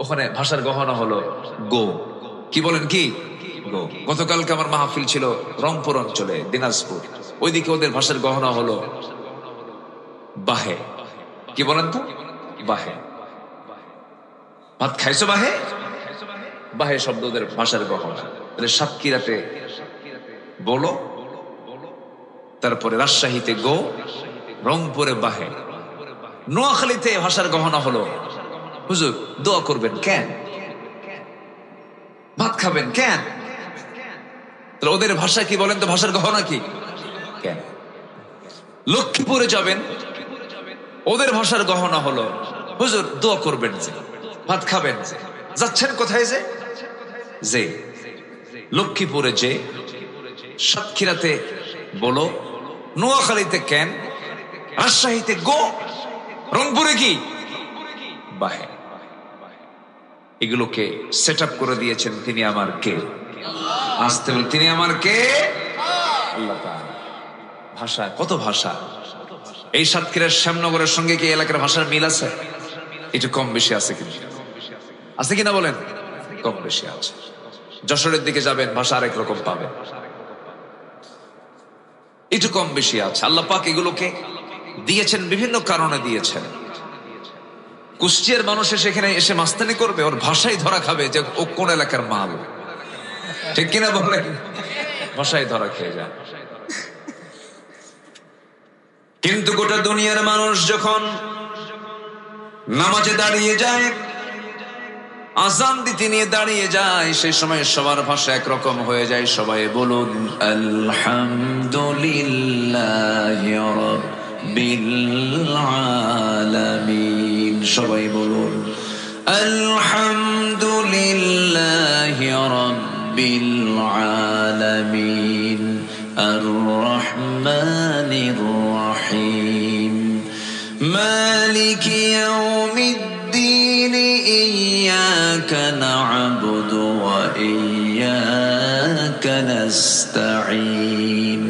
[SPEAKER 1] ওখানে ভাষার গহনা হলো গো। কি বলেন? কি গো। গতকালকে আমার মাহফিল ছিল রংপুর অঞ্চলে, দিনাজপুর, ওইদিকে ওদের ভাষার গহনা হলো বাহে। কি বলেন তো? বাহে। ভাত খাইছো বাহে? বাহে শব্দ ওদের ভাষার গহনা। তাহলে সাতক্ষীরাতে বলো, তারপরে রাজশাহীতে গো, রংপুরে বাহে, নোয়াখালীতে ভাষার গহনা হলো হুজুর দোয়া করবেন কেন, ভাত খাবেন কেন? তাহলে ওদের ভাষা কি বলেন তো? ভাষার গহনা কি কেন? লক্ষ্মীপুরে যাবেন, ওদের ভাষার গহনা হলো হুজুর দোয়া করবেন যে, ভাত খাবেন যে। যাচ্ছেন কোথায়? যে যে লক্ষ্মীপুরে যে, সাতক্ষীরাতে বলো, নোয়াখালীতে কেন, রাজশাহীতে গো, রংপুরে কি বাহে। এগুলোকে সেট আপ করে দিয়েছেন তিনি আমার কে? আসতে বল, তিনি আমার কে? আল্লাহ তাআলা। ভাষা, কত ভাষা। এই সাতক্ষীরার শ্যামনগরের সঙ্গে কি এলাকার ভাষার মিল আছে? একটু কম বেশি আছে কিনা? আছে কিনা বলেন? কম বেশি আছে। যশোরের দিকে যাবেন, ভাষা আরেক রকম পাবেন। একটু কম বেশি আছে। আল্লাহ পাক এগুলোকে দিয়েছেন, বিভিন্ন কারণে দিয়েছেন। কুষ্টিয়ার মানুষ সেখানে এসে মাস্তানি করবে, ওর ভাষায় ধরা খাবে যে ও কোন এলাকার মাল, ঠিক কিনা বলেন? ভাষায় ধরা খেয়ে যায়। কিন্তু গোটা দুনিয়ার মানুষ যখন নামাজে দাঁড়িয়ে যায়, আযান দিতে নিয়ে দাঁড়িয়ে যায়, সেই সময় সবার ভাষা একরকম হয়ে যায়। সবাই বলুন আলহামদুলিল্লাহি রাব্বিল আলামিন। সবাই বলুন আলহামদুলিল্লাহি রাব্বিল আলামিন আর রহমানির রহিম মালিকি ইয়াউমিদ্দিন ইয়্যাকা না'বুদু ওয়া ইয়্যাকা নাস্তাঈন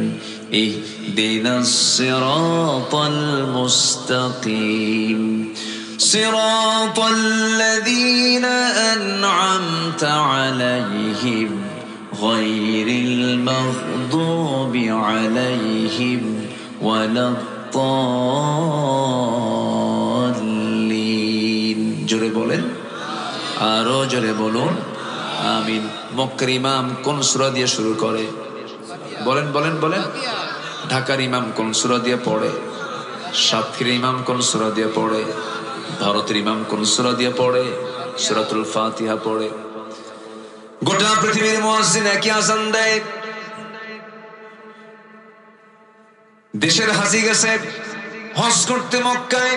[SPEAKER 1] ইহদিনাস সিরাতাল মুস্তাকিম সিরাতাল লাযীনা আন'আমতা আলাইহিম গায়রিল মাগদুবি আলাইহিম ওয়ালাদ-দাল্লিন। জোরে বলেন, আরো জোরে বলুন আমিন। মক্কার ইমাম কোন সূরা দিয়ে শুরু করে? বলেন বলেন বলেন। ঢাকার ইমাম কোন সূরা দিয়ে পড়ে? সাতক্ষীরার ইমাম কোন সূরা দিয়ে পড়ে? ভারতের ইমাম কোন সূরা দিয়ে পড়ে? সূরাতুল ফাতিহা পড়ে। গোটা পৃথিবীর মুয়াজ্জিন একই আযান দেয়। দেশের হাজী গেছে হজ করতে মক্কায়,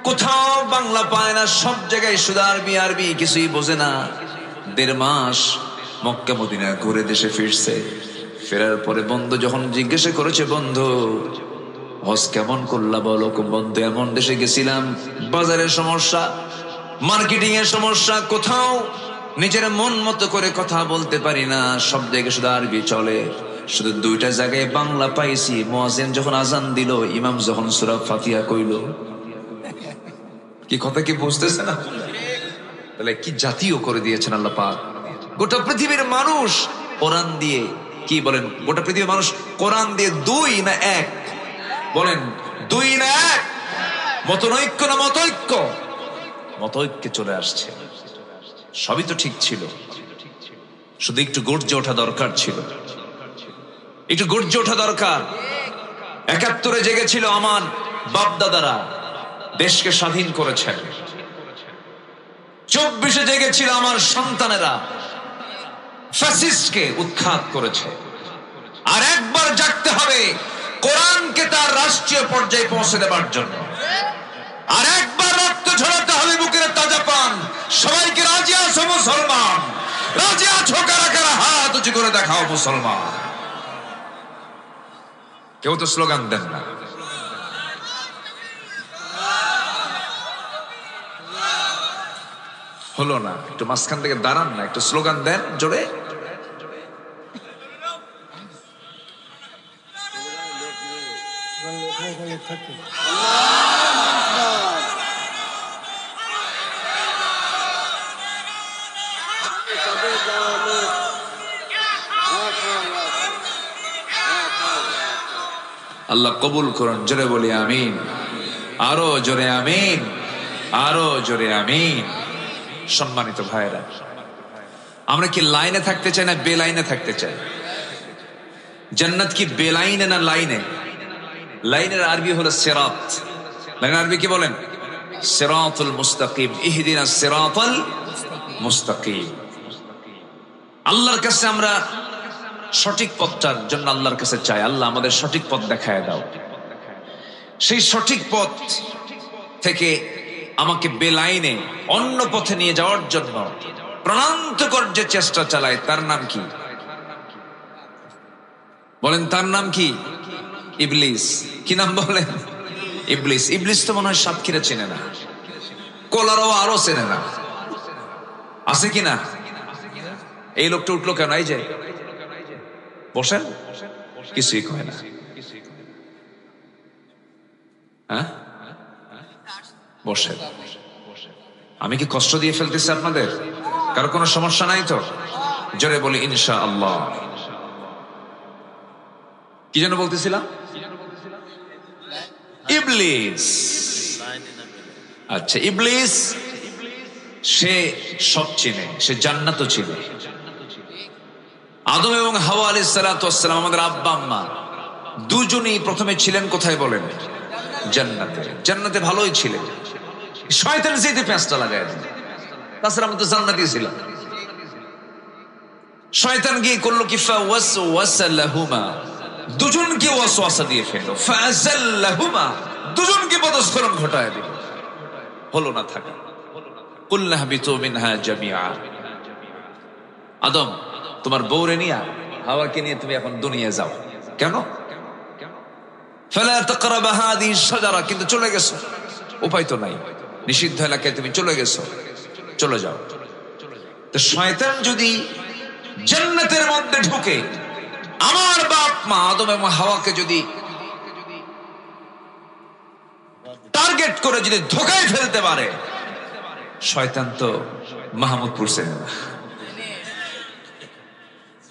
[SPEAKER 1] কোথাও বাংলা পায় না, সব জায়গায় শুধু আরবি আরবি, কিছুই বোঝে না। 1.5 মাস মক্কা মদিনা ঘুরে দেশে ফিরছে। ফেরার পরে বন্ধু যখন জিজ্ঞাসা করেছে, বন্ধু হজ কেমন করলা বলো? বন্ধু এমন দেশে গেছিলাম, বাজারের সমস্যা, মার্কেটিং এর সমস্যা, কোথাও নিজের মন মতো করে কথা বলতে পারি না, সব জায়গায় শুধু আরবি চলে, শুধু 2টা জায়গায় বাংলা পাইছি। মুয়াজ্জিন যখন আযান দিল, ইমাম যখন সূরা ফাতিহা কইল। কি কথা কি বুঝতেছে না? তাহলে কি জাতীয় করে দিয়েছেন আল্লাহ পাক। গোটা পৃথিবীর মানুষ কোরআন দিয়ে, কি বলেন, গোটা পৃথিবীর মানুষ কোরআন দিয়ে 2 না 1? বলেন 2 না 1? মতনৈক্য না মতৈক্য? মতৈক্যে চলে আসছে। সবই তো ঠিক ছিল, শুধু একটু গর্জে ওঠা দরকার ছিল, একটু গর্জে ওঠা দরকার। 71-এ জেগেছিল আমার বাপ দাদারা, দেশকে স্বাধীন করেছেন। 24-এ জেগেছিল আমার সন্তানেরা, ফ্যাসিস্টকে উৎখাত করেছে। আর একবার জাগতে হবে কোরআনকে তার রাষ্ট্রীয় পর্যায়ে পৌঁছে দেবার জন্য। আর একবার রক্ত ঝরাতে হবে বুকের তাজা পান। সবাইকে রাজি আছো মুসলমান? রাজি আছো? কারা কারা হাত উঁচু করে দেখাও মুসলমান। কেউ তো স্লোগান দেন না। হলো না, একটু মাঝখান থেকে দাঁড়ান না, একটু স্লোগান দেন জোরে। আল্লাহ কবুল করুন, জোরে বলি আমিন। আরো জোরে আমিন, আরো জোরে আমিন। সম্মানিত ভাইরা, আমরা কি লাইনে থাকতে চাই না বেলাইনে থাকতে চাই? জান্নাত কি বেলাইনে না লাইনে? লাইনের আরবি হলো সিরাত। লাইনের আরবি কি বলেন? সিরাতুল মুস্তাকিম। ইহদিনাস সিরাতাল মুস্তাকিম। আল্লাহর কাছে আমরা সঠিক পথটার জন্য আল্লাহর কাছে চাই, আল্লাহ আমাদের সঠিক পথ দেখায় দাও। সেই সঠিক পথ থেকে আমাকে বেলাইনে অন্য পথে নিয়ে যাওয়ার জন্য প্রাণান্তকর যে চেষ্টা চালায়, তার নাম কি বলেন? তার নাম কি? ইবলিস। কি নাম বলেন? ইবলিস। ইবলিস তো মনে হয় সাতক্ষীরা চেনে না, কোলারও আরো চেনে না, আছে কিনা? এই লোকটা উঠলো কেন? এই যে বসেন, কিছুই কয় না। হ্যাঁ বসেন। আমি কি কষ্ট দিয়ে ফেলতেছি আপনাদের? কারো কোনো সমস্যা নাই তো? জোরে বলি ইনশাআল্লাহ। কি যেন বলতেছিলাম? ইবলিস। আচ্ছা, ইবলিস সে সব চিনে, সে জান্নাতও ছিল। আদম এবং হাওয়া আলাইহিস সালাতু ওয়াস সালাম, আমাদের আব্বা আম্মা দুজনেই প্রথমে ছিলেন কোথায় বলেন? জান্নাতে। জান্নাতে ভালোই ছিলেন, শয়তান যেতে পেঁচটা লাগায় দিল। তাছাড়া আমরা তো জান্নাতেই ছিলাম। শয়তান গিয়ে করলো কি? ফাওয়াসওয়াসা লাহুমা, দুজনকে ওয়াসওয়াসা দিয়ে ফেললো। ফাযাল্লাহুমা, দুজনকে পদস্খলন ঘটায় দিল, হলো না থাকা। কুল্না হাবিতু মিনহা জামিআ, আদম তোমার বউরে নিয়ে, হাওয়াকে নিয়ে তুমি এখন দুনিয়া যাও। কেন? ফালা তাকরাবা হাদিহি শাজারা, কিন্তু চলে গেছো, উপায় তো নাই, নিষিদ্ধ এলাকায় তুমি চলে গেছো, চলে যাও। তো শয়তান যদি জান্নাতের মধ্যে ঢুকে আমার বাপ মা আদম এবং হাওয়াকে যদি টার্গেট করে যদি ধোকায় ফেলতে পারে, শয়তান তো মাহমুদপুর চেনে না,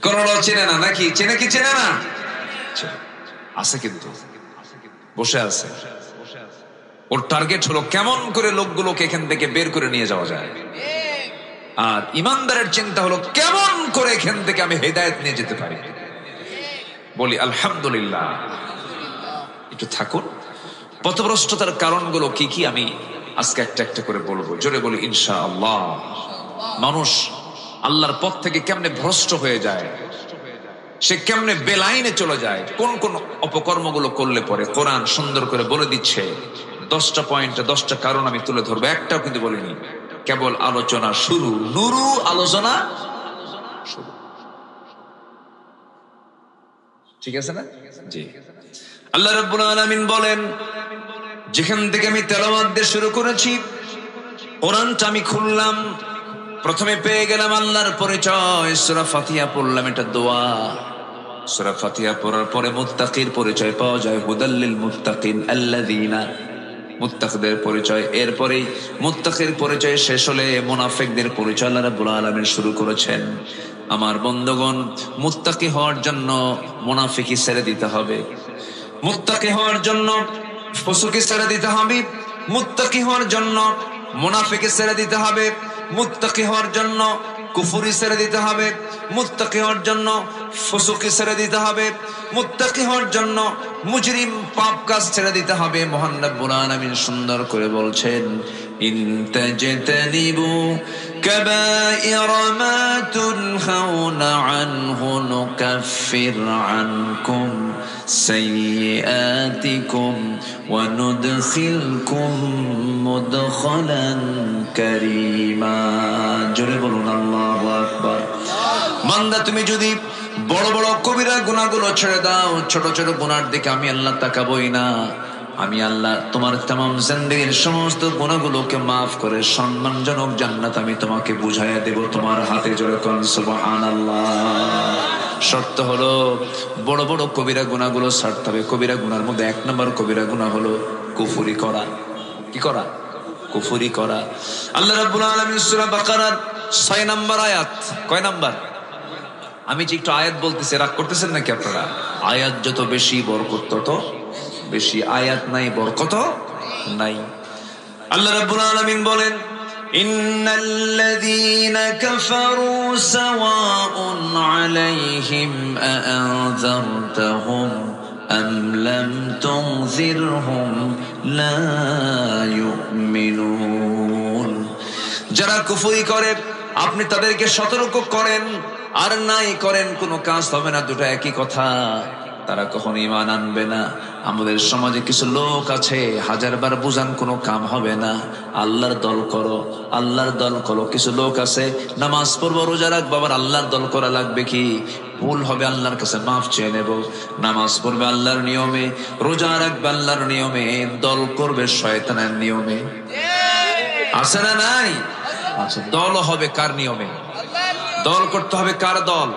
[SPEAKER 1] করোনা চেনে না, নাকি চেনে? কি চেনে না? আছে, কিন্তু বসে আছে। ওর টার্গেট হলো কেমন করে লোকগুলোকে এখান থেকে বের করে নিয়ে যাওয়া যায়। আর ইমানদারের চিন্তা হলো কেমন করে এখান থেকে আমি হেদায়েত নিয়ে যেতে পারি। বলি আলহামদুলিল্লাহ। একটু থাকুন, পথভ্রষ্টতার কারণগুলো কি কি আমি আজকে একটা একটা করে বলবো। জোরে বলি ইনশাআল্লাহ। মানুষ আল্লাহর পথ থেকে কেমনে ভ্রষ্ট হয়ে যায়, সে কেমনে বেলাইনে চলে যায়, কোন কোন অপকর্মগুলো করলে পরে কোরআন সুন্দর করে বলে দিচ্ছে। 10টা পয়েন্টে 10টা কারণ আমি তুলে ধরবো, একটাও কিন্তু বলিনি, কেবল আলোচনা শুরু, নুরু আলোচনা শুরু। ঠিক আছে না? জি। আল্লাহ রাব্বুল আলামিন বলেন, যেখান থেকে আমি তেলাওয়াত দিয়ে শুরু করেছি, কোরআনটা আমি খুললাম, প্রথমে পেয়ে গেলাম আল্লাহর পরিচয়। সূরা ফাতিহা পড়লাম, এটা দোয়া। সূরা ফাতিহা পড়ার পরে মুত্তাকির পরিচয় পাওয়া যায়, হুদাল্লিল মুত্তাকিন আল্লাযীনা, মুত্তাকিদের পরিচয়। এরপরেই মুত্তাকির পরিচয় শেষ হলে মুনাফিকদের পরিচয় আল্লাহ রাব্বুল আলামিন শুরু করেছেন। আমার বন্ধুগণ, মুত্তাকি হওয়ার জন্য মুনাফিকি ছেড়ে দিতে হবে, মুত্তাকি হওয়ার জন্য ফুসুকি ছেড়ে দিতে হবে, মুত্তাকি হওয়ার জন্য মুনাফিকি ছেড়ে দিতে হবে, মুত্তাকি হওয়ার জন্য কুফরি ছেড়ে দিতে হবে, মুত্তাকি হওয়ার জন্য ফুসুকি ছেড়ে দিতে হবে, মুত্তাকি হওয়ার জন্য মুজরিম পাপ কাজ ছেড়ে দিতে হবে। মহান রব্বুল আলামিন সুন্দর করে বলছেন, ইন তাজতানিবু কাবাইরা মা তুনহাউনা আনহু নুকাফির আনকুম সাইয়্যাতিকুম ওয়া নুদখিলকুম মুদখালান কারীমা। জোরে বলুন আল্লাহু আকবার। বান্দা, তুমি যদি বড় বড় কবিরা গুনাহগুলো ছেড়ে দাও, ছোট ছোট গুনার দিকে আমি আল্লাহ তাকাবই না। আমি আল্লাহ তোমার तमाम জিন্দেগীর সমস্ত গুনাহগুলোকে মাফ করে সম্মানজনক জান্নাত আমি তোমাকে বুঝাইয়া দেব তোমার হাতে। জোরে কোন সুবহানাল্লাহ। শর্ত হলো বড় বড় কবিরা গুনাহগুলো ছাড়তে হবে। কবিরা গুনার মধ্যে 1 নম্বর কবিরা গুনাহ হলো কুফরি করা। কি করা? কুফরি করা। আল্লাহ রাব্বুল আলামিন সূরা বাকারার 6 নম্বর আয়াত, কয় নাম্বার? আমি যে একটু আয়াত বলতেছি, রাগ করতেছেন নাকি আপনারা? আয়াত যত বেশি বরকত তত বেশি, আয়াত নাই বরকত নাই। আল্লাহ রাব্বুল আলামিন বলেন, ইন্নাল্লাযীনা কাফারু সাওয়াউন আলাইহিম আআযারতাহুম আম লাম তুনযিরহুম লা ইউমিনুন। যারা কুফরি করে আপনি তাদেরকে সতর্ক করেন আর নাই করেন, কোনো কাজ হবে না, দুটো একই কথা। তারা কখনো ঈমান আনবে না। আমাদের সমাজে কিছু লোক আছে, 1000 বার বুঝান কোনো কাম হবে না। আল্লাহর দল করো, আল্লাহর দল করো। কিছু লোক আছে, নামাজ পড়বো, রোজা রাখবো, আবার আল্লাহর দল করা লাগবে কি? ভুল হবে আল্লাহর কাছে মাফ চেয়ে নেব। নামাজ পড়বে আল্লাহর নিয়মে, রোজা রাখবে আল্লাহর নিয়মে, দল করবে শয়তানের নিয়মে। আছে না নাই? আচ্ছা, দল হবে কার নিয়মে? দল করতে হবে কার দল?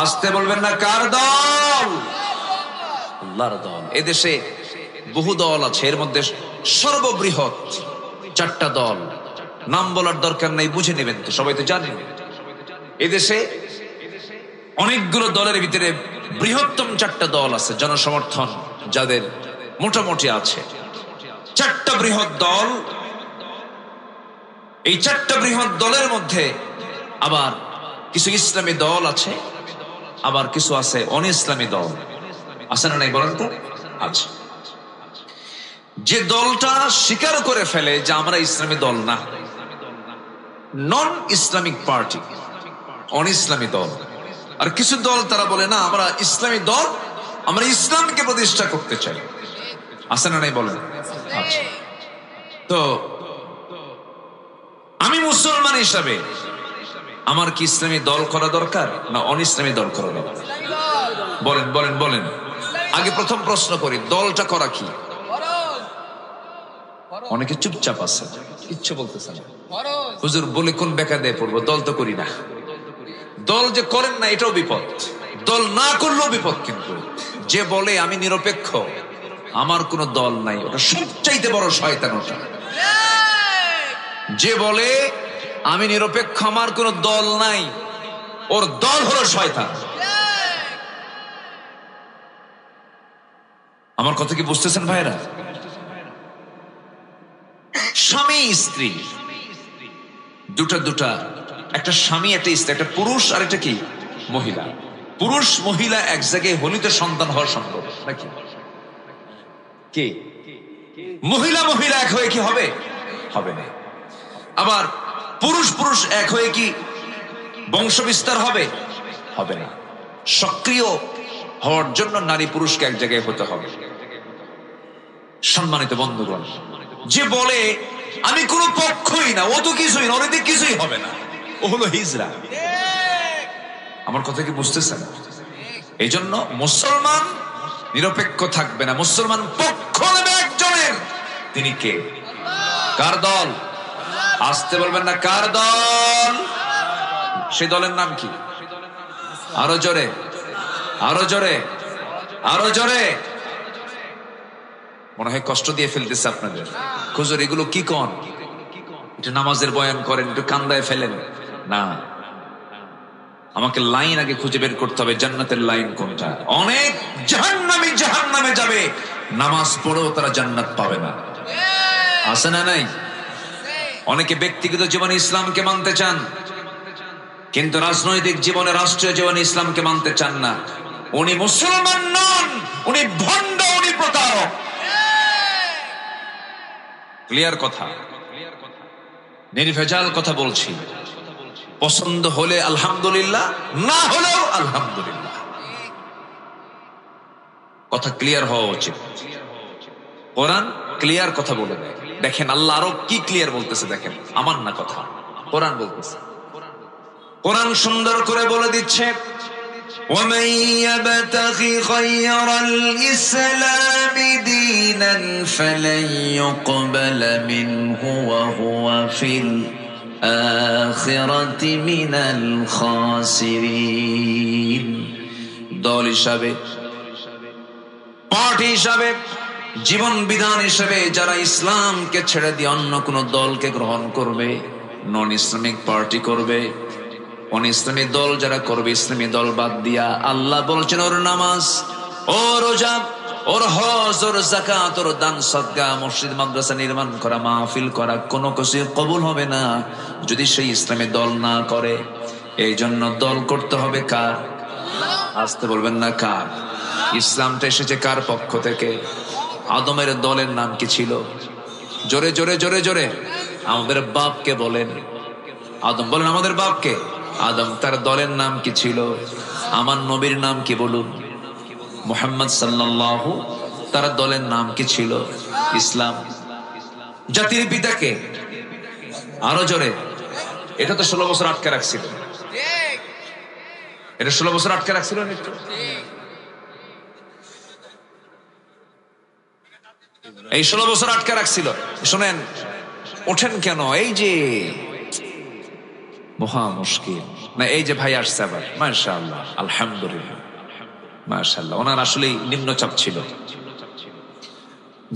[SPEAKER 1] আসতে বলবেন না, কার দল? আল্লাহর দল। এদেশে বহু দল আছে, এর মধ্যে সর্ববৃহৎ 4টা দল, নাম বলার দরকার নাই, বুঝে নেবেন তো, সবাই তো জানেন। এদেশে অনেকগুলো দলের ভিতরে বৃহত্তম 4টা দল আছে, জনসমর্থন যাদের মোটামুটি আছে, 4টা বৃহৎ দল। এই 4টা বৃহৎ দলের মধ্যে আবার কিছু ইসলামী দল আছে, আবার কিছু আছে অন ইসলামী দল। আছে না নাই বলেন তো? আছে। যে দলটা স্বীকার করে ফেলে যে আমরা ইসলামী দল না, নন ইসলামিক পার্টি, অন ইসলামী দল। আর কিছু দল তারা বলে না আমরা ইসলামী দল, আমরা ইসলামকে প্রতিষ্ঠা করতে চাই। আছে না নাই বলেন? আচ্ছা, তো আমি মুসলমান হিসাবে আমার কি ইসলামী দল করা দরকার না অন ইসলামী দল করা দরকার? বলেন বলেন বলেন। আগে প্রথম প্রশ্ন করি, দলটা করা কি? অনেকে চুপচাপ আছে, কিচ্ছু বলতেছে না। হুজুর বলে কোন বেকার দিয়ে পড়বো, দল তো করি না। দল যে করেন না এটাও বিপদ, দল না করলেও বিপদ। কিন্তু যে বলে আমি নিরপেক্ষ, আমার কোনো দল নাই, ওটা সবচাইতে বড় শয়তান। ওটা যে বলে আমি নিরপেক্ষ, আমার কোনো দল নাই, ওর দল হলো শয়তান। আমার কথা কি বুঝতেছেন ভাইরা? স্বামী স্ত্রী দুটা, একটা স্বামী একটা স্ত্রী, একটা পুরুষ আর একটা কি মহিলা। পুরুষ মহিলা এক জায়গায় হলে তো সন্তান হওয়া সম্ভব নাকি? কি মহিলা মহিলা এক হয়ে কি হবে? হবে না। আবার পুরুষ পুরুষ এক হয়ে কি বংশ বিস্তার হবে? হবে না। সক্রিয় হওয়ার জন্য নারী পুরুষকে এক জায়গায় হতে হবে। সম্মানিত বন্ধুগণ, যে বলে আমি কোনো পক্ষই না, ও তো কিছুই না, ওর দিকে কিছুই হবে না, ও হলো হিজড়া। আমার কথা কি বুঝতেছেন? এই জন্য মুসলমান নিরপেক্ষ থাকবে না, মুসলমান পক্ষ নেবে একজনের। তিনি কে? কার দল? আসতে বলবেন না, কার দল? সে দলের নাম কি? আরো জোরে, আরো জোরে, আরো জোরে। মনে হয় কষ্ট দিয়ে ফেলতেছে আপনাদের। হুজুর এগুলো কি কোন? একটু নামাজের বয়ান করেন, একটু কান্দায় ফেলেন না। আমাকে লাইন আগে খুঁজে বের করতে হবে, জান্নাতের লাইন কোনটা। অনেক জাহান্নামে যাবে, নামাজ পড়েও তারা জান্নাত পাবে না। আছে না নাই? অনেকে ব্যক্তিগত জীবনে ইসলামকে মানতে চান, কিন্তু রাজনৈতিক জীবনে, রাষ্ট্রীয় জীবনে ইসলামকে মানতে চান না। উনি মুসলমান নন, উনি ভণ্ড, উনি প্রতারক। ক্লিয়ার কথা, নির্ভেজাল কথা বলছি। পছন্দ হলে আলহামদুলিল্লাহ, না হলেও আলহামদুলিল্লাহ। কথা ক্লিয়ার হওয়া উচিত। কোরআন ক্লিয়ার কথা বলে দেয়। দেখেন আল্লাহ আরো কি ক্লিয়ার বলতেছে, দেখেন আমার না কথা, কোরআন বলতেছে। কোরআন সুন্দর করে বলে দিচ্ছে, وَمَن يَبْتَغِ غَيْرَ الْإِسْلَامِ دِينًا فَلَن يُقْبَلَ مِنْهُ وَهُوَ فِي الْآخِرَةِ مِنَ الْخَاسِرِينَ। দল হিসাবে, পার্টি হিসাবে, জীবন বিধান হিসাবে যারা ইসলামকে ছেড়ে দিয়ে অন্য কোন দলকে গ্রহণ করবে, নন ইসলামিক পার্টি করবে, অন ইসলামী দল যারা করবে, ইসলামী দল বাদ দিয়া, আল্লাহ বলছেন ওর নামাজ, ওর রোজা, ওর হজ, ওর যাকাত, ওর দান সদকা, মসজিদ মাদ্রাসা নির্মাণ করা, মাহফিল করা, কোনো কিছু কবুল হবে না যদি সেই ইসলামী দল না করে। এই জন্য দল করতে হবে কার? আসতে বলবেন না, কার? ইসলামটা এসেছে কার পক্ষ থেকে? আদমের দলের নাম কি ছিল? জোরে জোরে জোরে জোরে আমাদের বাপকে বলেন। আদম বলেন আমাদের বাপকে। আদম, তার দলের নাম কি ছিল? আমার নবীর নাম কি বলুন? মুহাম্মদ সাল্লাল্লাহু, তার দলের নাম কি ছিল? ইসলাম। জাতির পিতাকে আরো জোরে। এটা তো 16 বছর আটকে রাখছিল, এটা 16 বছর আটকে রাখছিল। এই 16 বছর আটকে রাখছিল। শোনেন, ওঠেন কেন? এই যে মহা মুশকিল না। এই যে ভাই আসছে আবার, মাশাআল্লাহ, আলহামদুলিল্লাহ, মাশাআল্লাহ। ওনার আসলেই নিম্নচাপ ছিল।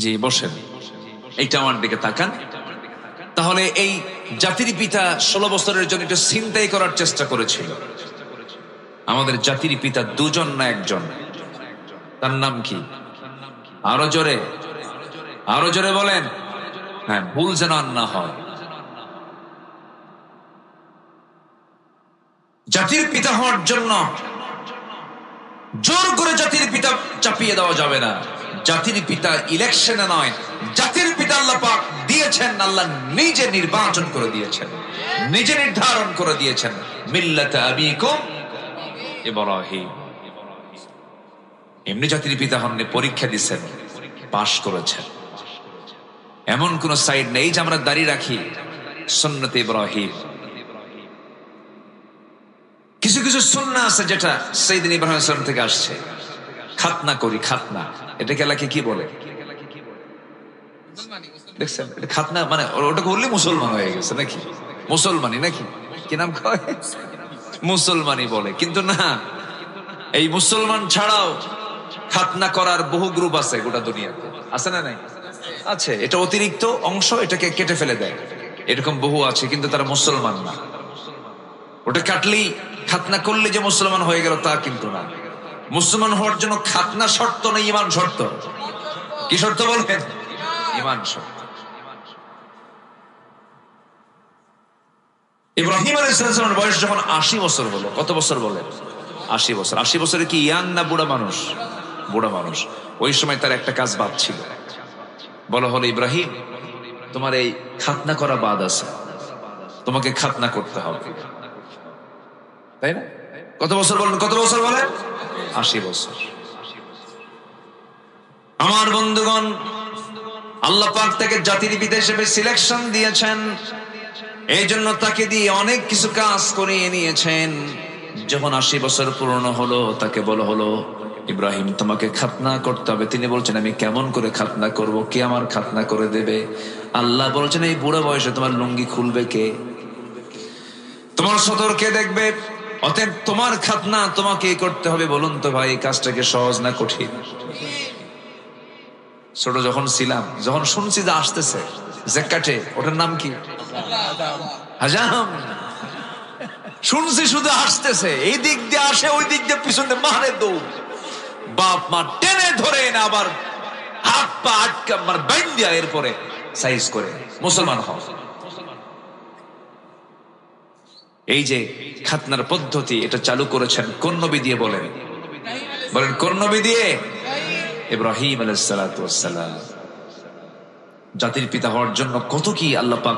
[SPEAKER 1] জি বসেন, এইটা আমার দিকে তাকান। তাহলে এই জাতির পিতা 16 বছরের জন্য একটু ছিনতাই করার চেষ্টা করেছিল। আমাদের জাতির পিতা দুজন না একজন? তার নাম কি? আরো জোরে, আরো জোরে বলেন। হ্যাঁ, ভুল যেন আর না হয়। জাতির পিতা হওয়ার জন্য জোর করে জাতির পিতা চাপিয়ে দেওয়া যাবে না। জাতির পিতা ইলেকশনে নয়, জাতির পিতা আল্লাহ পাক দিয়েছেন, আল্লাহ নিজে নির্বাচন করে দিয়েছেন, নিজে নির্ধারণ করে দিয়েছেন, মিল্লাতে আবিকুম ইব্রাহিম। এমনি জাতির পিতা হননি, পরীক্ষা দিচ্ছেন, পাশ করেছেন। এমন কোন সাইড নেই যে আমরা দাঁড়িয়ে রাখি সুন্নতে ইব্রাহিম। কিছু কিছু সুন্নাহ আছে যেটা সাইয়েদনা ইব্রাহিম সাল্লাল্লাহু আলাইহি ওয়াসাল্লাম থেকে আসছে। খাতনা করি, খাতনা, এটাকে এলাকে কি বলে দেখছেন? খাতনা মানে ওটা করলে মুসলমান হয়ে গেছে নাকি? মুসলমানি নাকি? কি নাম কয়? মুসলমানি বলে। কিন্তু না, এই মুসলমান ছাড়াও খাতনা করার বহু গ্রুপ আছে গোটা দুনিয়াতে, আছে না নাই? আছে। এটা অতিরিক্ত অংশ, এটাকে কেটে ফেলে দেয়, এরকম বহু আছে, কিন্তু তারা মুসলমান না। ওটা কাটলেই, খাতনা করলে যে মুসলমান হয়ে গেল তা কিন্তু না। মুসলমান হওয়ার জন্য খাতনা শর্ত না, ঈমান শর্ত। কি শর্ত বলবেন? ঈমান শর্ত। ইব্রাহিম আলাইহিস সালামের বয়স যখন 80 বছর হলো, কত বছর বলেন? 80 বছর। 80 বছরে কি ইয়াং না বুড়া মানুষ? বুড়া মানুষ। ওই সময় তার একটা কাজ বাদ ছিল, বলা হলো ইব্রাহিম তোমার এই খাতনা করা বাদ আছে, তোমাকে খাতনা করতে হবে, তাই না? কত বছর বলেন? কত বছর বলেন? 80 বছর। আমার বন্ধুগণ, আল্লাহ পাক তাকে জাতির পিতা হিসেবে সিলেকশন দিয়েছেন, এই জন্য তাকে দিয়ে অনেক কিছু কাজ করিয়ে নিয়েছেন। যখন 80 বছর পূর্ণ হলো, তাকে বলা হলো ইব্রাহিম তোমাকে খাতনা করতে হবে। তিনি বলছেন আমি কেমন করে খাতনা করব? কে আমার খাতনা করে দেবে? আল্লাহ বলছেন এই বুড়ো বয়সে তোমার লুঙ্গি খুলবে কে? তোমার সদর কে দেখবে? অতএব তোমার খাতনা তোমাকে করতে হবে। বলুন তো ভাই, এই কাজটাকে সহজ না কঠিন? ছোট যখন ছিলাম, যখন শুনছি যে আসতেছে জাকাতে, ওটার নাম কি? হাজাম। শুনছি শুধু আসতেছে, এই দিক দিয়ে আসে, ওই দিক দিয়ে পিছনে মারে দৌড়, বাপ মা টেনে ধরে না, আবার হাত পা আটকা আমার বাইন দিয়া এরপরে সাইজ করে মুসলমান হও। এই যে খাতনার পদ্ধতি, এটা চালু করেছেন কোন নবী দিয়ে বলেন? বলেন কোন নবী দিয়ে? ইব্রাহিম আলাইহিস সালাতু ওয়াস সালাম। জাতির পিতা হওয়ার জন্য কত কি আল্লাহ পাক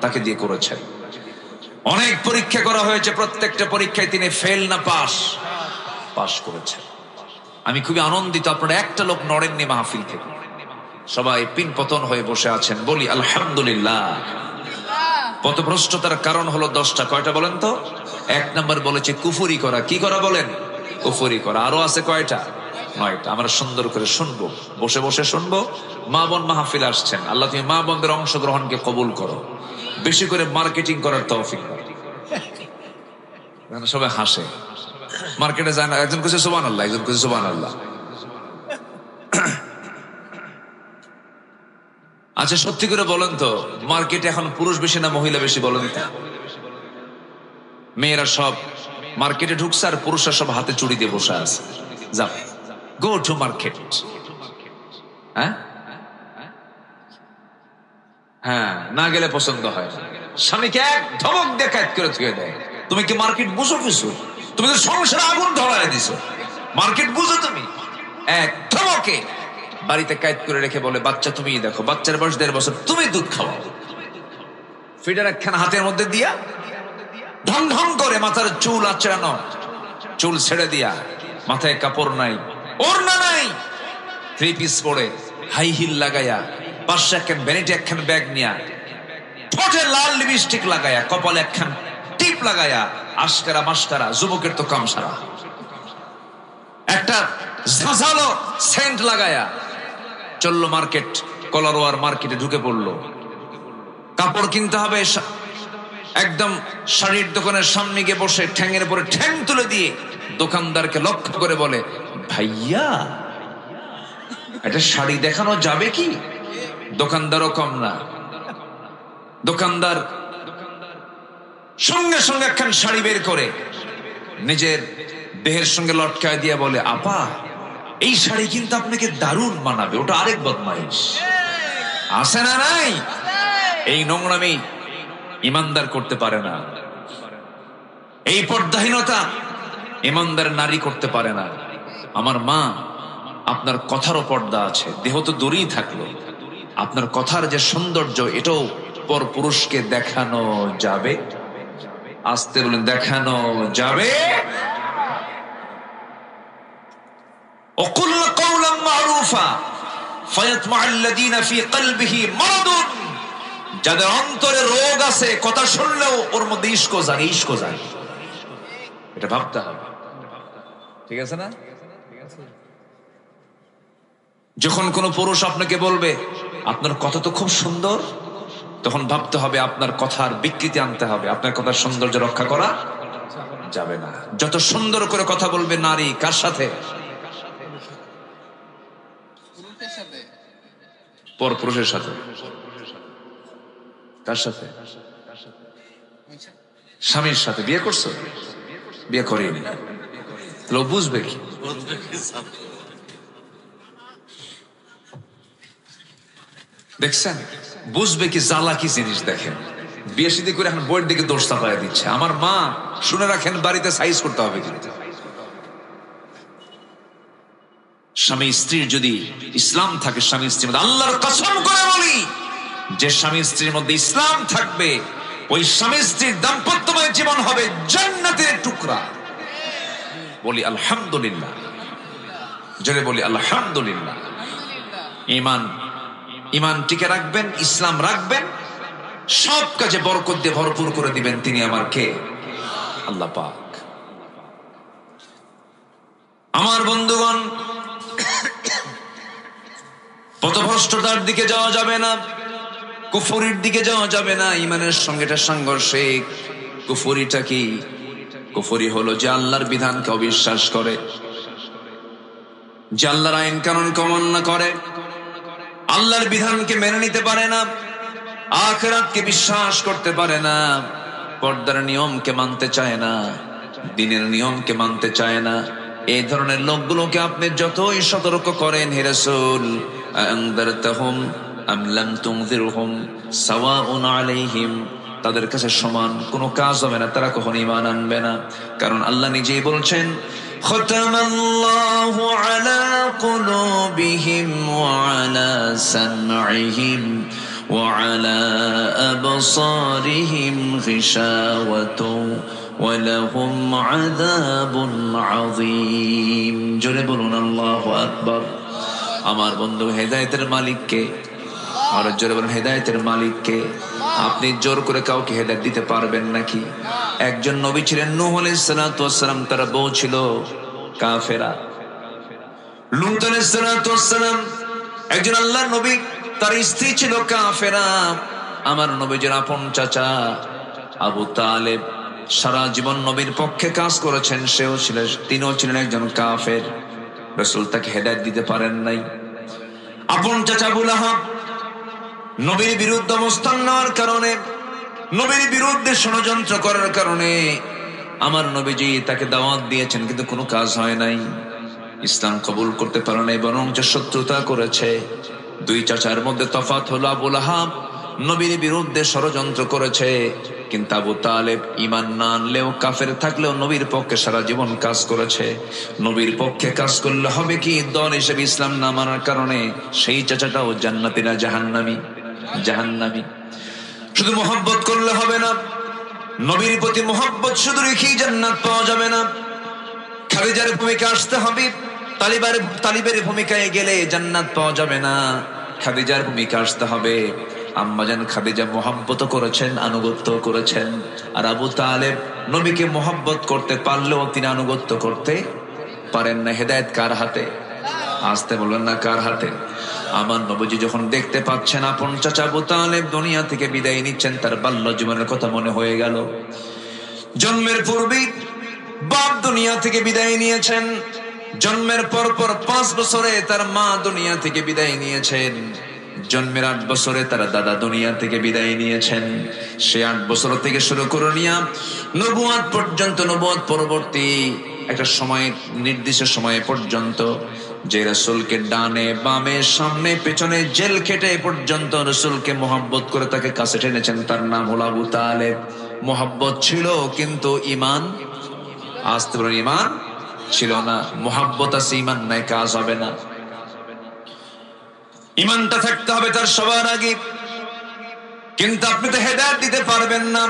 [SPEAKER 1] তাকে দিয়ে করেছেন। অনেক পরীক্ষা করা হয়েছে, প্রত্যেকটা পরীক্ষায় তিনি ফেল না পাশ করেছেন। আমি খুবই আনন্দিত, আপনারা একটা লোক নড়েননি মাহফিল থেকে, সবাই পিন পতন হয়ে বসে আছেন। বলি আলহামদুলিল্লাহ। পথভ্রষ্টতার কারণ হলো 10টা। কয়টা বলেন তো? 1 নম্বর বলেছে কুফরি করা। কি করা বলেন? কুফরি করা। আরো আছে কয়টা? 9টা। আমরা সুন্দর করে শুনবো, বসে বসে শুনবো। মা বোন মাহফিল আসছেন, আল্লাহ তুমি মা বোনদের অংশগ্রহণকে কবুল করো, বেশি করে মার্কেটিং করার তৌফিক দাও। সবাই হাসে, মার্কেটে যায় না, একজন কিছু সুবহানাল্লাহ, একজন কিছু সুবহানাল্লাহ। আচ্ছা সত্যি করে বলেন তো, মার্কেটে এখন পুরুষ বেশি না মহিলা বেশি বলেন তো? মেয়েরা সব মার্কেটে ঢুকছে আর পুরুষরা সব হাতে চুড়ি দিয়ে বসে আছে। যাও, গো টু মার্কেট। হ্যাঁ হ্যাঁ, না গেলে পছন্দ হয় না। স্বামীকে এক ধমক দিয়ে কাজ করে থুয়ে দেয়। তুমি কি মার্কেট বুঝো কিছু? তুমি তো সংসারে আগুন ধরায় দিছো, মার্কেট বুঝো তুমি? এক ধমকে বাড়িতে কাজ করে রেখে বলে বাচ্চা তুমি দেখো, বাচ্চার বয়স 1.5 বছর, তুমি দুধ খাওয়াও। ফিডার একখানা হাতের মধ্যে দিয়া ঢং ঢং করে মাথার চুল আঁচড়ানো, চুল ছেড়ে দিয়া, মাথায় কাপড় নাই, ওড়না নাই, 3 পিস পরে, হাই হিল লাগাইয়া, পাশে একখান ভ্যানিটি, একখান ব্যাগ নিয়া, ঠোঁটে লাল লিপস্টিক লাগাইয়া, কপালে একখান টিপ লাগাইয়া, আশকারা মাস্কারা, যুবকের তো কাম সারা, একটা ঝাঁঝালো সেন্ট লাগায়া চললো মার্কেট, কলারোয়ার মার্কেটে ঢুকে পড়লো। কাপড় কিনতে হবে, একদম শাড়ির দোকানের সামনে গিয়ে বসে ঠ্যাঙের পরে ঠ্যাং তুলে দিয়ে দোকানদারকে লক্ষ্য করে বলে ভাইয়া একটা শাড়ি দেখানো যাবে কি? দোকানদারও কম না, দোকানদার সঙ্গে সঙ্গে একখান শাড়ি বের করে নিজের দেহের সঙ্গে লটকায় দিয়ে বলে, আপা এই শাড়ি কিন্তু আপনাকে দারুণ মানাবে। ওটা আরেক বদমাইশ। আছে না নাই? এই নোংরামি ইমানদার করতে পারে না। এই পর্দাহীনতা ইমানদার নারী করতে পারে না। আমার মা, আপনার কথারও পর্দা আছে, দেহ তো দূরেই থাকলো, আপনার কথার যে সৌন্দর্য এটাও পর পুরুষকে দেখানো যাবে। আসতে বলেন, দেখানো যাবে। وقل قولا معروفا فيطمع الذين في قلبه مرض। যাদের অন্তরে রোগ আছে, কথা শুনলেও ওর মধ্যে ইশক জাগে, ইশক জাগে। এটা ভাবতে হবে, ঠিক আছে না? যখন কোন পুরুষ আপনাকে বলবে আপনার কথা তো খুব সুন্দর, তখন ভাবতে হবে আপনার কথার বিকৃতি আনতে হবে, আপনার কথার সৌন্দর্য রক্ষা করা যাবে না। যত সুন্দর করে কথা বলবে নারী, কার সাথে? পর পুরুষের সাথে। কার সাথে? স্বামীর সাথে। বিয়ে করছো? বিয়ে করিনি, লোক বুঝবে কি? দেখছেন, বুঝবে কি জ্বালা কি জিনিস? দেখেন, বিয়ে শাদী করে এখন বইয়ের দিকে দোষ চাপায় দিচ্ছে। আমার মা, শুনে রাখেন, বাড়িতে সাইজ করতে হবে কিন্তু। স্বামী স্ত্রীর যদি ইসলাম থাকে, স্বামী স্ত্রীর মধ্যে, আল্লাহর কসম করে বলি, যে স্বামী স্ত্রীর মধ্যে ইসলাম থাকবে, ওই স্বামী স্ত্রীর দাম্পত্যময় জীবন হবে জান্নাতের টুকরা। বলি আলহামদুলিল্লাহ, জোরে বলি আলহামদুলিল্লাহ। ইমান টিকে রাখবেন, ইসলাম রাখবেন, সব কাজে বরকত দিয়ে ভরপুর করে দিবেন। তিনি আমার কে? আল্লাহ পাক। আমার বন্ধুগণ, পথভ্রষ্টতার দিকে যাওয়া যাবে না, কুফরির দিকে যাওয়া যাবে না। ইমানের সঙ্গে এটা সাংঘর্ষিক। কুফরিটা কি? কুফরি হলো যে আল্লাহর বিধানকে অবিশ্বাস করে, যে আল্লাহর আইন কানুনকে অমান্য করে, আল্লাহর বিধানকে মেনে নিতে পারে না, আখিরাতকে বিশ্বাস করতে পারে না, পর্দার নিয়মকে মানতে চায় না, দ্বীনের নিয়মকে মানতে চায় না। এই ধরনের লোকগুলোকে আপনি যতই সতর্ক করেন, হে রাসূল, আনযারতাহুম আম লাম তুনযিরহুম সাওয়াউন আলাইহিম, তাদের কাছে সমান কোনো কাজ হবে না, তারা কখনো ঈমান আনবে না। কারণ আল্লাহ নিজেই বলছেন, খতামাল্লাহু আলা কুলুবিহিম ওয়া আলা সামঈহিম ওয়া আলা আবসারিহিম গিশাওয়াতুন ওয়া লাহুম আযাবুন আযীম। জোরে বলুন আল্লাহু আকবার। আমার বন্ধু, হেদায়েতের মালিক কে? আর জোরে বলুন, হেদায়েতের মালিক কে? আপনি জোর করে কাউকে হেদায়েত দিতে পারবেন নাকি? একজন নবী ছিলেন, নূহ আলাইহিস সালাতু ওয়াস সালাম, তার বউ ছিল কাফেরা। লূত আলাইহিস সালাতু ওয়াস সালাম, একজন আল্লাহর নবী, তার স্ত্রী ছিল কাফেরা। আমার নবীর আপন চাচা আবু তালেব সারা জীবন নবীর পক্ষে কাজ করেছেন, তিনিও ছিলেন একজন কাফের। রাসূল তাকে হেদায়েত দিতে পারেন নাই। আপন চাচা আবু লাহাব নবীর বিরুদ্ধে অবস্থান নেওয়ার কারণে, নবীর বিরুদ্ধে ষড়যন্ত্র করার কারণে আমার নবীজি তাকে দাওয়াত দিয়েছেন, কিন্তু কোনো কাজ হয় নাই। ইসলাম কবুল করতে পারে নাই, বরং যে শত্রুতা করেছে। দুই চাচার মধ্যে তফাৎ হলো, আবু লাহাব নবীর বিরুদ্ধে ষড়যন্ত্র করেছে, কিন্তু আবু তালেব ঈমান না আনলেও, কাফের থাকলেও নবীর পক্ষে সারা জীবন কাজ করেছে। নবীর পক্ষে কাজ করলে হবে কি, দল হিসেবে ইসলাম না মানার কারণে সেই চাচাটাও জান্নাতি না জাহান্নামী? জাহান্নামী। শুধু মোহাব্বত করলে হবে না, নবীর প্রতি মোহাব্বত শুধু রেখেই জান্নাত পাওয়া যাবে না। খাদিজার ভূমিকা আসতে হবে, তালিবের ভূমিকায় গেলে জান্নাত পাওয়া যাবে না। খাদিজার ভূমিকা আসতে হবে। আম্মাজান খাদিজা মোহাব্বত করেছেন, আনুগত্য করেছেন। আর আবু তালেব নবীকে মোহাব্বত করতে পারলেও তিনি আনুগত্য করতে পারেন না। হেদায়েত কার হাতে? আসতে বললেন না, কার হাতে? আমার নবীজি যখন দেখতে পাচ্ছেন আপন চাচা আবু তালেব দুনিয়া থেকে বিদায় নিচ্ছেন, তার বাল্য জীবনের কথা মনে হয়ে গেল। জন্মের পূর্বেই বাপ দুনিয়া থেকে বিদায় নিয়েছেন, জন্মের পর 5 বছরে তার মা দুনিয়া থেকে বিদায় নিয়েছেন। জন্মের 8 বছরে তারা দাদা দুনিয়া থেকে বিদায় নিয়েছেন। সে 8 বছর থেকে শুরু করে নিয়ে নবুয়ত পর্যন্ত, নবুয়ত পরবর্তী একটা সময়, নির্দিষ্ট সময় পর্যন্ত যে রাসূলকে ডানে বামে সামনে পেছনে জেল খেটে পর্যন্ত রাসূলকে মোহাব্বত করে তাকে কাছে টেনেছেন, তার নাম হলো আবু তালেব। মোহাব্বত ছিল কিন্তু ঈমান, আসতে বলেন ঈমান ছিল না। মোহাব্বত আছে, ঈমান নাই, কাজ হবে না। ঈমানটা থাকতে হবে তার সবার আগে। কিন্তু আপনি তো হেদায়েত দিতে পারবেন না।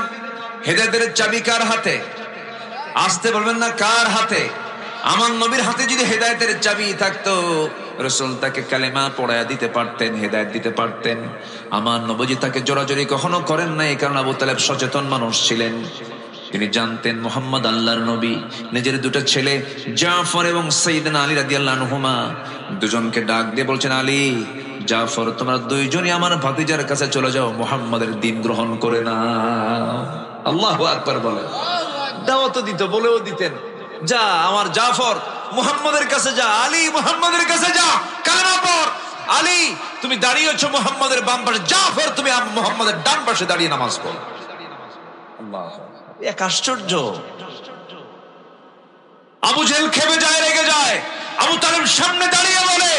[SPEAKER 1] হেদায়েতের চাবি কার হাতে? আসতে বলবেন না কার হাতে? আমার নবীর হাতে যদি হেদায়েতের চাবি থাকতো, রাসূল তাকে কালেমা পড়ায়া দিতে পারতেন, হেদায়েত দিতে পারতেন। আমার নবী তাকে জোরাজোরি কখনো করেন নাই, কারণ আবু তালেব সচেতন মানুষ ছিলেন। তিনি জানতেন মুহাম্মদ আল্লাহর নবী। নিজের দুটো ছেলে জাফর এবং সাইয়েদনা আলী রাদিয়াল্লাহু আনহুমা দুজনকে ডাক দিয়ে বলছেন, আলী, জাফর, তোমরা দুইজনই আমার ভাতিজার কাছে চলে যাও, মুহাম্মাদের দ্বীন গ্রহণ করে না। আল্লাহু আকবার বলেন। দাওয়াত দিত, বলেও দিতেন, যা আমার জাফর মুহাম্মাদের কাছে যা, আলী মুহাম্মাদের কাছে যা, কালেমা পড়। আলী, তুমি দাঁড়িয়েছো মুহাম্মাদের বাম পাশে, জাফর তুমি মুহাম্মাদের ডান পাশে দাঁড়িয়ে নামাজ পড়ো। আল্লাহ, এক আশ্চর্য। আবু জেহেল খেপে যায়, রেগে যায়। আবু তালেব সামনে দাঁড়িয়ে বলে,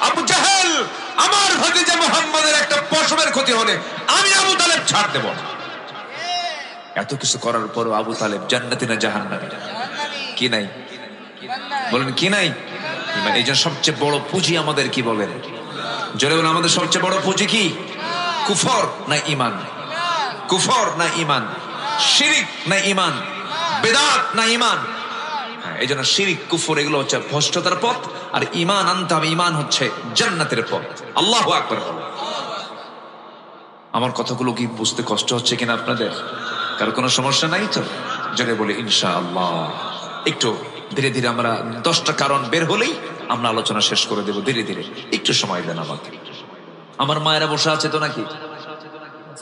[SPEAKER 1] আবু জাহেল, আমার ভাতিজা মুহাম্মাদের একটা পশমের ক্ষতি হলে আমি আবু তালেব ছাড় দেব না। এত কিছু করার পর আবু তালেব জান্নাতি না জাহান্নামী? কি নাই বলেন, কি নাই? এই যে সবচেয়ে বড় পুঁজি আমাদের, কি বলেন জোরে বলেন, আমাদের সবচেয়ে বড় পুঁজি কি? কুফর না ঈমান? কুফর না ঈমান? শিরিক না ঈমান? বেদাত না ঈমান? এই জন্য শিরিক, কুফর এগুলো হচ্ছে ভ্রষ্টতার পথ, আর ঈমান আনতে হবে, ঈমান হচ্ছে জান্নাতের পথ। আল্লাহু আকবার। আমার কথাগুলো কি বুঝতে কষ্ট হচ্ছে কিনা আপনাদের? কারো কোনো সমস্যা নাই তো? জোরে বলি ইনশাআল্লাহ। একটু ধীরে ধীরে আমরা 10টা কারণ বের হলেই আমরা আলোচনা শেষ করে দেব। ধীরে ধীরে একটু সময় দেন আমাকে। আমার মায়েরা বসে আছে তো নাকি?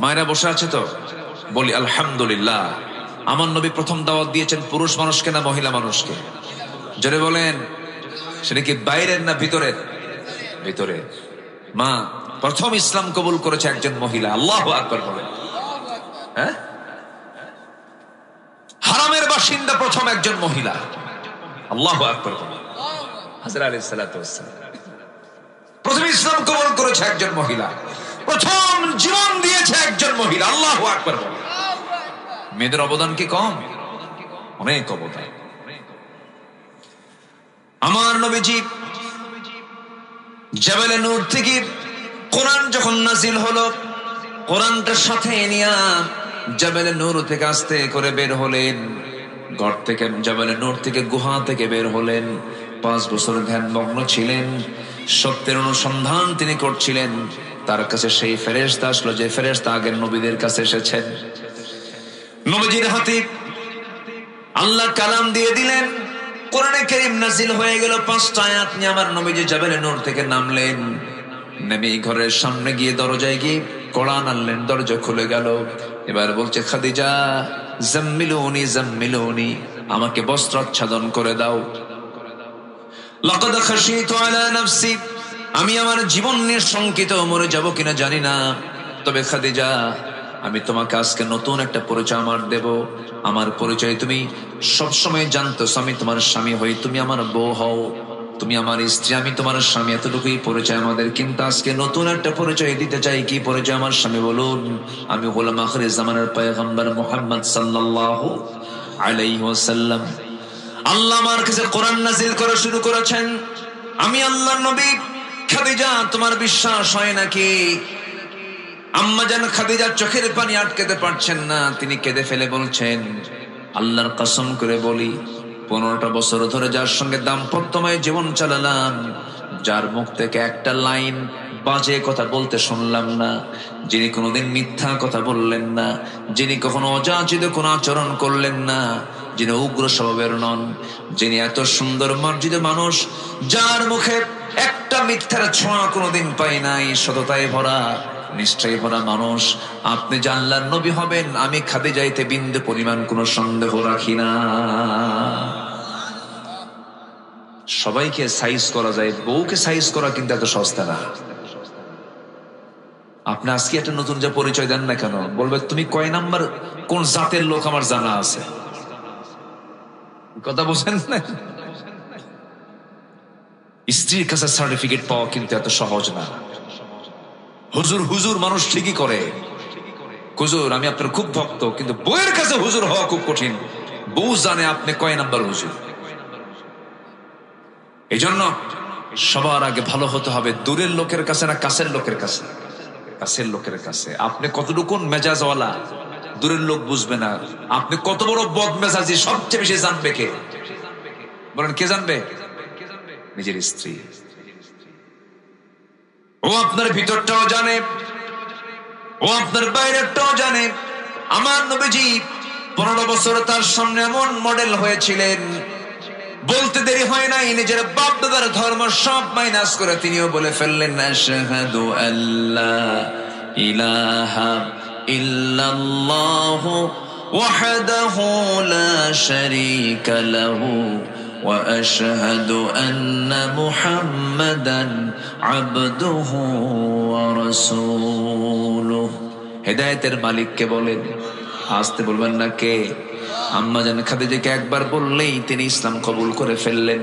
[SPEAKER 1] মায়েরা বসে আছে তো? বলি আলহামদুলিল্লাহ। আমার নবী প্রথম দাওয়াত দিয়েছেন পুরুষ মানুষকে না মহিলা মানুষকে? জোরে বলেন। সেটা কি বাইরের না ভিতরের? ভিতরে। মা প্রথম ইসলাম কবুল করেছে একজন মহিলা। আল্লাহু আকবার বলেন। হ্যাঁ, হারামের বাসিন্দা প্রথম একজন মহিলা। আল্লাহু আকবার বলেন। হাজরা আলাইহিস সালাতু ওয়াস সালাম প্রথম ইসলাম কবুল করেছে একজন মহিলা, প্রথম জীবন দিয়েছে একজন মহিলা। আল্লাহু আকবার বলেন। মেয়েদের অবদান কি কম? অনেক অবদান। আমার নবীজি জাবালে নূর থেকে কোরআন যখন নাজিল হলো, কোরআনটার সাথে নিয়ে জাবালে নূর থেকে আস্তে করে বের হলেন। ঘর থেকে, জাবালে নূর থেকে, গুহা থেকে বের হলেন। 5 বছর ধ্যানমগ্ন ছিলেন, সত্যের অনুসন্ধান তিনি করছিলেন। তার কাছে সেই ফেরেশতা আসলো যে ফেরেশতা আগের নবীদের কাছে এসেছেন। নবীজির হাতে আল্লাহ কালাম দিয়ে দিলেন, কোরআনে কারীম নাজিল হয়ে গেল। 5টা আয়াত নিয়ে আমার নবীজি জাবালে নূর থেকে নামলেন। নেমে ঘরের সামনে গিয়ে দরজায় গিয়ে কোরআন আনলেন, দরজা খুলে গেল। এবার বলছে, খাদিজা জাম্মিলুনি জাম্মিলুনি, আমাকে বস্ত্র আচ্ছাদন করে দাও। লাকাদ খাশিতু আলা নাফসি, আমি আমার জীবন নিয়ে শঙ্কিত, মরে যাব কিনা জানি না। তবে খাদিজা, আমি তোমাকে আজকে নতুন একটা পরিচয় আমার দেব। আমার পরিচয় তুমি সবসময় জানতো, আমি তোমার স্বামী হই, তুমি আমার বউ হও, তুমি আমার স্ত্রী, আমি তোমার স্বামী, এতটুকুই পরিচয় আমাদের। কিন্তু আজকে নতুন একটা পরিচয় দিতে চাই। কি পরিচয় আমার স্বামী? বলুন। আমি হলাম আখির জামানার পয়গম্বর মুহাম্মদ সাল্লাল্লাহু আলাইহি ওয়াসাল্লাম। আল্লাহ আমার কাছে কোরআন নাজিল করা শুরু করেছেন। আমি আল্লাহর নবী। খাদিজা, তোমার বিশ্বাস হয় নাকি? আম্মা জান খাদিজা চোখের পানি আটকাতে পারছেন না, তিনি কেঁদে ফেলে বলছেন, আল্লাহর কসম করে বলি, 15টা বছর ধরে যার সঙ্গে দাম্পত্যময় জীবন চালালাম, যার মুখ থেকে একটা লাইন বাজে কথা বলতে শুনলাম না, যিনি কোনোদিন মিথ্যা কথা বললেন না, যিনি কখনো অযাচিত কোনো আচরণ করলেন না, যিনি উগ্র স্বভাবের নন, যিনি এত সুন্দর মার্জিত মানুষ, যার মুখে একটা মিথ্যার ছোঁয়া কোনোদিন পাই নাই, সততায় ভরা, নিশ্চয়ই ভরা মানুষ, আপনি যে আল্লাহর নবী হবেন, আমি খাদিজাতে বিন্দু পরিমাণ কোনো সন্দেহ রাখি না। সবাইকে সাইজ করা যায়, বউকে সাইজ করা কিন্তু এত সস্তা না। আপনি আজকে একটা নতুন যে পরিচয় দেন না কেন, বলবে তুমি কয় নাম্বার কোন জাতের লোক আমার জানা আছে। কথা বলছেন না? স্ত্রীর কাছে সার্টিফিকেট পাওয়া কিন্তু এত সহজ না। হুজুর হুজুর মানুষ ঠিকই করে, হুজুর আমি আপনার খুব ভক্ত, কিন্তু বউয়ের কাছে হুজুর হওয়া খুব কঠিন। বউ জানে আপনি কয় নাম্বার হুজুর। এই জন্য সবার আগে ভালো হতে হবে দূরের লোকের কাছে না কাছের লোকের কাছে? কাছের লোকের কাছে। আপনি কতটুকুন মেজাজওয়ালা দূরের লোক বুঝবে না। আপনি কত বড় বদ মেজাজি সবচেয়ে বেশি জানবে কে? বলেন কে জানবে? নিজের স্ত্রী। ও আপনার ভিতরটাও জানে, ও আপনার বাইরেরটাও জানে। আমার নবীজি 15 বছর তার সামনে এমন মডেল হয়েছিলেন, বলতে দেরি হয় নাই, নিজের বাপ দাদার ধর্ম সব মাইনাস করে তিনিও বলে ফেললেন, আশহাদু আল্লা ইলাহা ইল্লাল্লাহু ওয়াহদাহু লা শারীকা লাহু ওয়া আশহাদু আন্না মুহাম্মাদান আবদুহু ওয়া রাসূলুহু। হেদায়েতের মালিককে বলেন, আসতে বলবেন না। কে? আম্মা জান খাদিজাকে একবার বললেই তিনি ইসলাম কবুল করে ফেললেন।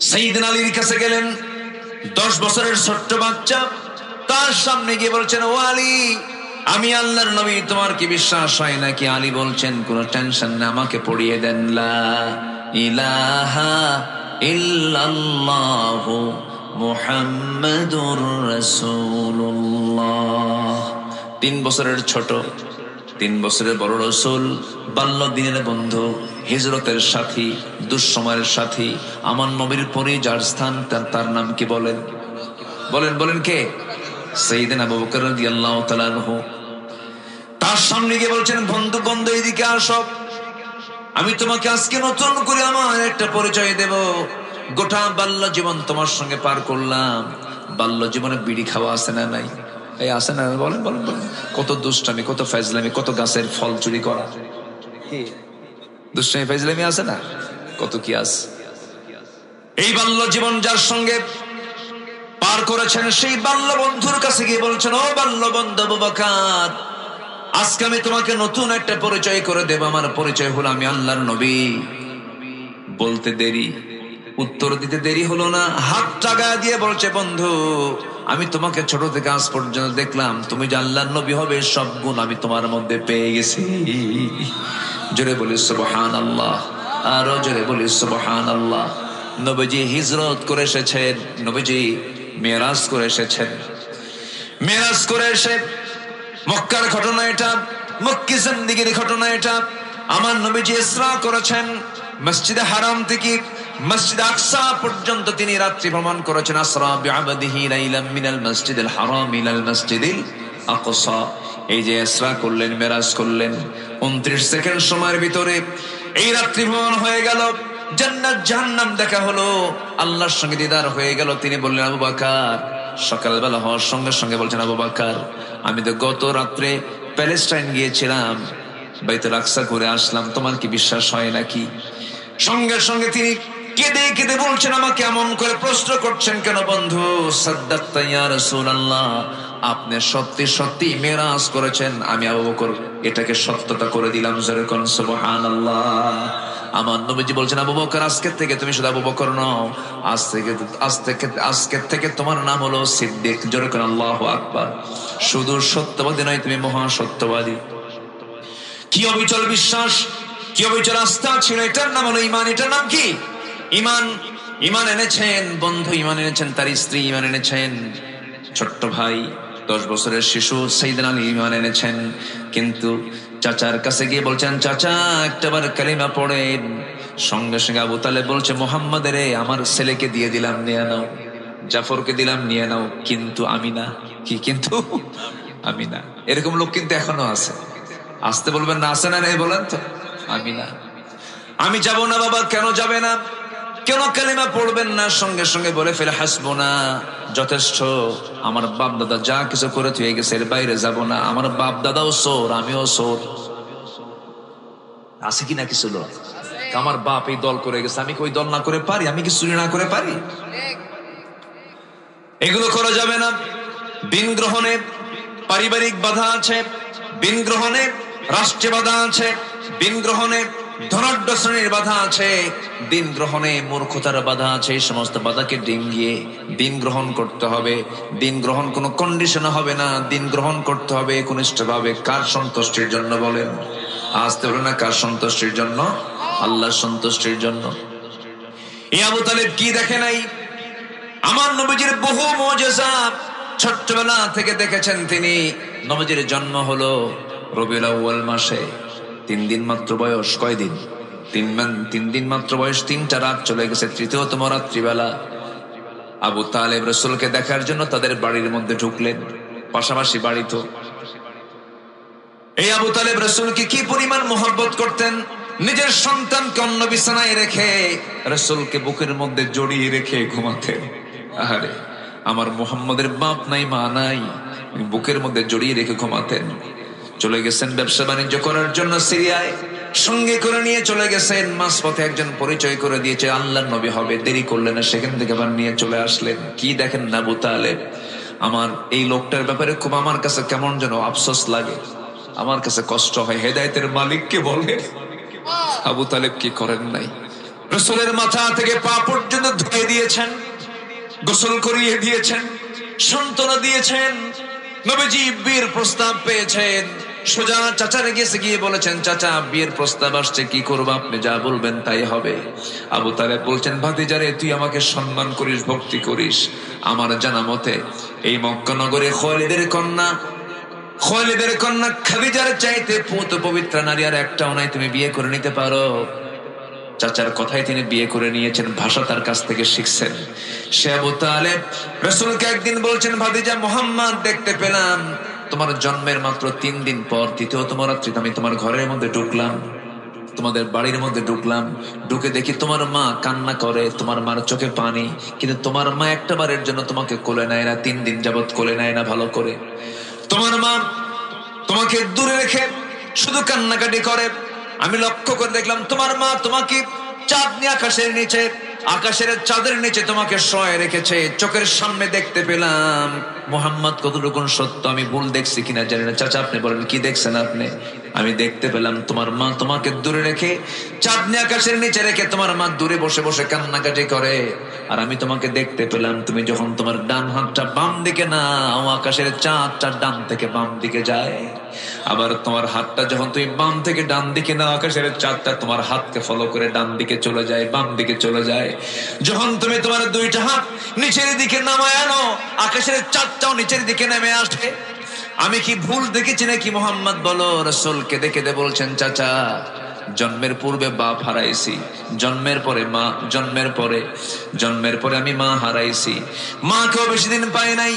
[SPEAKER 1] সাইয়েদনা আলীর কাছে গেলেন, 10 বছরের ছোট্ট বাচ্চা, তার সামনে গিয়ে বলছেন, ও আলী, আমি আল্লাহর নবী, তোমার কি বিশ্বাস হয় নাকি? আলী বলছেন, কোনো টেনশন না, আমাকে পড়িয়ে দেন, লা ইলাহা ইল্লাল্লাহু মুহাম্মাদুর রাসূলুল্লাহ। 3 বছরের ছোট, 3 বছরের বড় রসুল, বাল্য দিনের বন্ধু, হিজরতের সাথী, দুঃসময়ের সাথী, আমার নবীর পরে যার স্থান তার নাম কি বলেন? বলেন বলেন কে? সাইয়েদনা আবু বকর রাদিয়াল্লাহু তাআলা আনহু। তার সামনে গিয়ে বলছেন, বন্ধু বন্ধু এদিকে আসো, আমি তোমাকে আজকে নতুন করে আমার একটা পরিচয় দেব। গোটা বাল্য জীবন তোমার সঙ্গে পার করলাম। বাল্য জীবনে বিড়ি খাওয়া আছে না নাই? এই আছে না? বলেন বলেন বলেন। কত দুষ্টামি, কত ফাজলামি, কত গাছের ফল চুরি করা, দুষ্টামি ফাজলামি আছে না? কত কি আছে। এই বাল্য জীবন যার সঙ্গে পার করেছেন, সেই বাল্য বন্ধুর কাছে গিয়ে বলছেন, ও বাল্য বন্ধু আবু বকর, আজকে আমি তোমাকে নতুন একটা পরিচয় করে দেব। আমার পরিচয় হলো আমি আল্লাহর নবী। বলতে দেরি, উত্তর দিতে দেরি হলো না, হাত টাগায় দিয়ে বলছে, বন্ধু, আমি তোমাকে ছোট থেকে আজ পর্যন্ত দেখলাম, তুমি যে আল্লাহর নবী হবে সব গুণ আমি তোমার মধ্যে পেয়ে গেছি। জোরে বলি সুবহানাল্লাহ, আরো জোরে বলি সুবহানাল্লাহ। নবীজি হিজরত করে এসেছেন, নবীজি মেরাজ করে এসেছেন। মেরাজ করে এসে, মক্কার ঘটনা এটা, মক্কি জিন্দেগির ঘটনা এটা। আমার নবীজি ইসরা করেছেন, মসজিদে হারাম থেকে মসজিদ আকসা পর্যন্ত তিনি রাত্রি ভ্রমণ করেছেন। আসরা বিআবদিহি লাইলাম মিনাল মসজিদিল হারাম ইলাল মসজিদিল আকসা। এই যে ইসরা করলেন, মেরাজ করলেন, 29 সেকেন্ড সময়ের ভিতরে এই রাত্রি ভ্রমণ হয়ে গেল। জান্নাত জাহান্নাম দেখা হলো, আল্লাহর সঙ্গে দিদার হয়ে গেল। তিনি বললেন, আবু বকর, সকালবেলা হওয়ার সঙ্গে সঙ্গে বলছেন, আবু বকর, আমি তো গত রাত্রে প্যালেস্টাইন গিয়েছিলাম, বাইতুল আকসা ঘুরে আসলাম, তোমার কি বিশ্বাস হয় নাকি? সঙ্গে সঙ্গে তিনি কেঁদে কেঁদে বলছেন, আমাকে এমন করে প্রশ্ন করছেন কেন বন্ধু? সাদ্দাকতা ইয়া রাসূলুল্লাহ, আপনি সত্যি সত্যি মেরাজ করেছেন, আমি আবু বকর এটাকে সত্যতা করে দিলাম। জোরে কোন সুবহানাল্লাহ। আমার নবীজি বলছেন, আবু বকর, আজকের থেকে তুমি শুধু আবু বকর নও, আজকের থেকে তোমার নাম হলো সিদ্দিক। জোরে কোন আল্লাহু আকবার। শুধু সত্যবাদী নয়, তুমি মহা সত্যবাদী। কি অবিচল বিশ্বাস, কি অবিচল আস্থা ছিল, এটার নাম হলো ঈমান। এটার নাম কি? ঈমান। ঈমান এনেছেন বন্ধু, ঈমান এনেছেন তার স্ত্রী, ঈমান এনেছেন ছোট্ট ভাই, 10 বছরের শিশু সাইয়েদনা আলী ঈমান এনেছেন। কিন্তু চাচার কাছে গিয়ে বলছেন, চাচা একটাবার কালিমা পড়েন। সঙ্গে সঙ্গে আবু তালেব বলছে, মুহাম্মদের আমার ছেলেকে দিয়ে দিলাম, নিয়ে নাও। জাফরকে দিলাম, নিয়ে নাও, কিন্তু আমি না। কি কিন্তু? আমি না। এরকম লোক কিন্তু এখনো আছে। আসতে বলবেন না, আসে না? নেই বলেন তো। আমি না, আমি যাব না। বাবা কেন যাবে না? কেন কালিমা পড়বেন না? সঙ্গে সঙ্গে বলে ফেলে, হাসবুনা, যথেষ্ট, আমার বাপ দাদা যা কিছু করে থুয়ে গেছে, এর বাইরে যাব না। আমার বাপ দাদাও সোর, আমিও সোর। আছে কি না কিছু লোক? আমার বাপ এই দল করে গেছে, আমি কি ওই দল না করে পারি? আমি কি চুরি না করে পারি? এগুলো করা যাবে না। দিন গ্রহণে পারিবারিক বাধা আছে, দিন গ্রহণে রাষ্ট্রে বাধা আছে, দিন গ্রহণে ধনাঢ্য শ্রেণীর বাধা আছে, দিন গ্রহণে মূর্খতার বাধা আছে। এই সমস্ত বাধাকে ডিঙ্গিয়ে দিন গ্রহণ করতে হবে। দিন গ্রহণ কোনো কন্ডিশনে হবে না, দিন গ্রহণ করতে হবে একনিষ্ঠভাবে। কার সন্তুষ্টির জন্য বলেন? আসতে বলে না, কার সন্তুষ্টির জন্য? আল্লাহর সন্তুষ্টির জন্য। এই আবু তালেব কি দেখে নাই? আমার নবীজির বহু মুজিজা ছোট্টবেলা থেকে দেখেছেন তিনি। নবীজির জন্ম হলো রবিউল আউয়াল মাসে, 3 দিন মাত্র বয়স। কয়দিন? 3 দিন মাত্র বয়স। 3টা রাত চলে গেছে, তৃতীয়তম রাত্রিবেলা আবু তালেব রাসূলকে দেখার জন্য তাদের বাড়ির মধ্যে ঢুকলেন। পাশাপাশি বাড়ি তো। এই আবু তালেব রাসূলকে কি পরিমাণ মহব্বত করতেন! নিজের সন্তানকে অন্য বিছানায় রেখে রাসূলকে বুকের মধ্যে জড়িয়ে রেখে ঘুমাতেন। আহারে, আমার মুহাম্মদের বাপ নাই, মা নাই, বুকের মধ্যে জড়িয়ে রেখে ঘুমাতেন। চলে গেছেন ব্যবসা বাণিজ্য করার জন্য সিরিয়ায়, সঙ্গে করে নিয়ে চলে গেছেন। মাঝপথে একজন পরিচয় করে দিয়েছে আল্লাহর নবী হবে, দেরি করলেন না, সেখান থেকে আবার নিয়ে চলে আসলেন। কি দেখেন না আবু তালেব, আমার এই লোকটার ব্যাপারে খুব আমার কাছে কেমন যেন আফসোস লাগে, আমার কাছে কষ্ট হয়। হেদায়েতের মালিককে বলে আবু তালেব কি করেন নাই? রাসূলের মাথা থেকে পা পর্যন্ত ধুয়ে দিয়েছেন, গোসল করিয়ে দিয়েছেন, সান্ত্বনা দিয়েছেন। নবীজি বিয়ের প্রস্তাব পেয়েছেন, সোজা চাচারে গিয়ে বলেছেন, চাচা বিয়ের প্রস্তাব আসছে, কি করবো? আপনি যা বলবেন তাই হবে। আবু তালেব বলছেন, ভাতিজারে তুই আমাকে সম্মান করিস, ভক্তি করিস, আমার জানা মতে এই মক্কা নগরে খালিদের কন্যা খাদিজার চাইতে পুত পবিত্র নারী আর একটাও নাই, তুমি বিয়ে করে নিতে পারো। চাচার কথাই তিনি বিয়ে করে নিয়েছেন, ভাষা তার কাছ থেকে শিখছেন। সে আবু তালেব রাসূলকে একদিন বলছেন, ভাতিজা মুহাম্মদ দেখতে পেলাম তোমার জন্মের মাত্র 3 দিন পর তৃতীয়তম রাত্রিতে আমি তোমার ঘরের মধ্যে ঢুকলাম, তোমাদের বাড়ির মধ্যে ঢুকলাম, ঢুকে দেখি তোমার মা কান্না করে, তোমার মার চোখে পানি, কিন্তু তোমার মা একটা বারের জন্য তোমাকে কোলে নেয় না, 3 দিন যাবত কোলে নেয় না। ভালো করে তোমার মা তোমাকে দূরে রেখে শুধু কান্নাকাটি করে। আমি লক্ষ্য করে দেখলাম তোমার মা তোমাকে চাঁদনি আকাশের চাঁদের নিচে তোমাকে শোয় রেখেছে। চোখের সামনে দেখতে পেলাম। মুহাম্মদ কতটুকু সত্য আমি ভুল দেখছি কিনা জানি না। চাচা আপনি বলেন, কি দেখছেন আপনি? আমি দেখতে পেলাম তোমার মা তোমাকে দূরে রেখে, চাঁদনি আকাশের নিচে রেখে তোমার মা দূরে বসে বসে কান্নাকাটি করে। আর আমি তোমাকে দেখতে পেলাম তুমি যখন তোমার ডান হাতটা বাম দিকে নাও, আকাশের চাঁদটা ডান থেকে বাম দিকে যায়। আবার তোমার হাতটা যখন তুমি বাম থেকে ডান দিকে নাও, আকাশের চাঁদটা তোমার হাতকে ফলো করে ডান দিকে চলে যায়, বাম দিকে চলে যায়। যখন তুমি তোমার 2টা হাত নিচের দিকে নামায় আনো, আকাশের চাঁদটাও নিচের দিকে নেমে আসে। আমি কি ভুল দেখেছি নাকি? মুহাম্মদ বলো। রাসূলকে দেখে বলছেন, চাচা জন্মের পূর্বে বাপ হারাইছি, জন্মের পরে আমি মা হারাইছি। মাকেও বেশি দিন পাই নাই,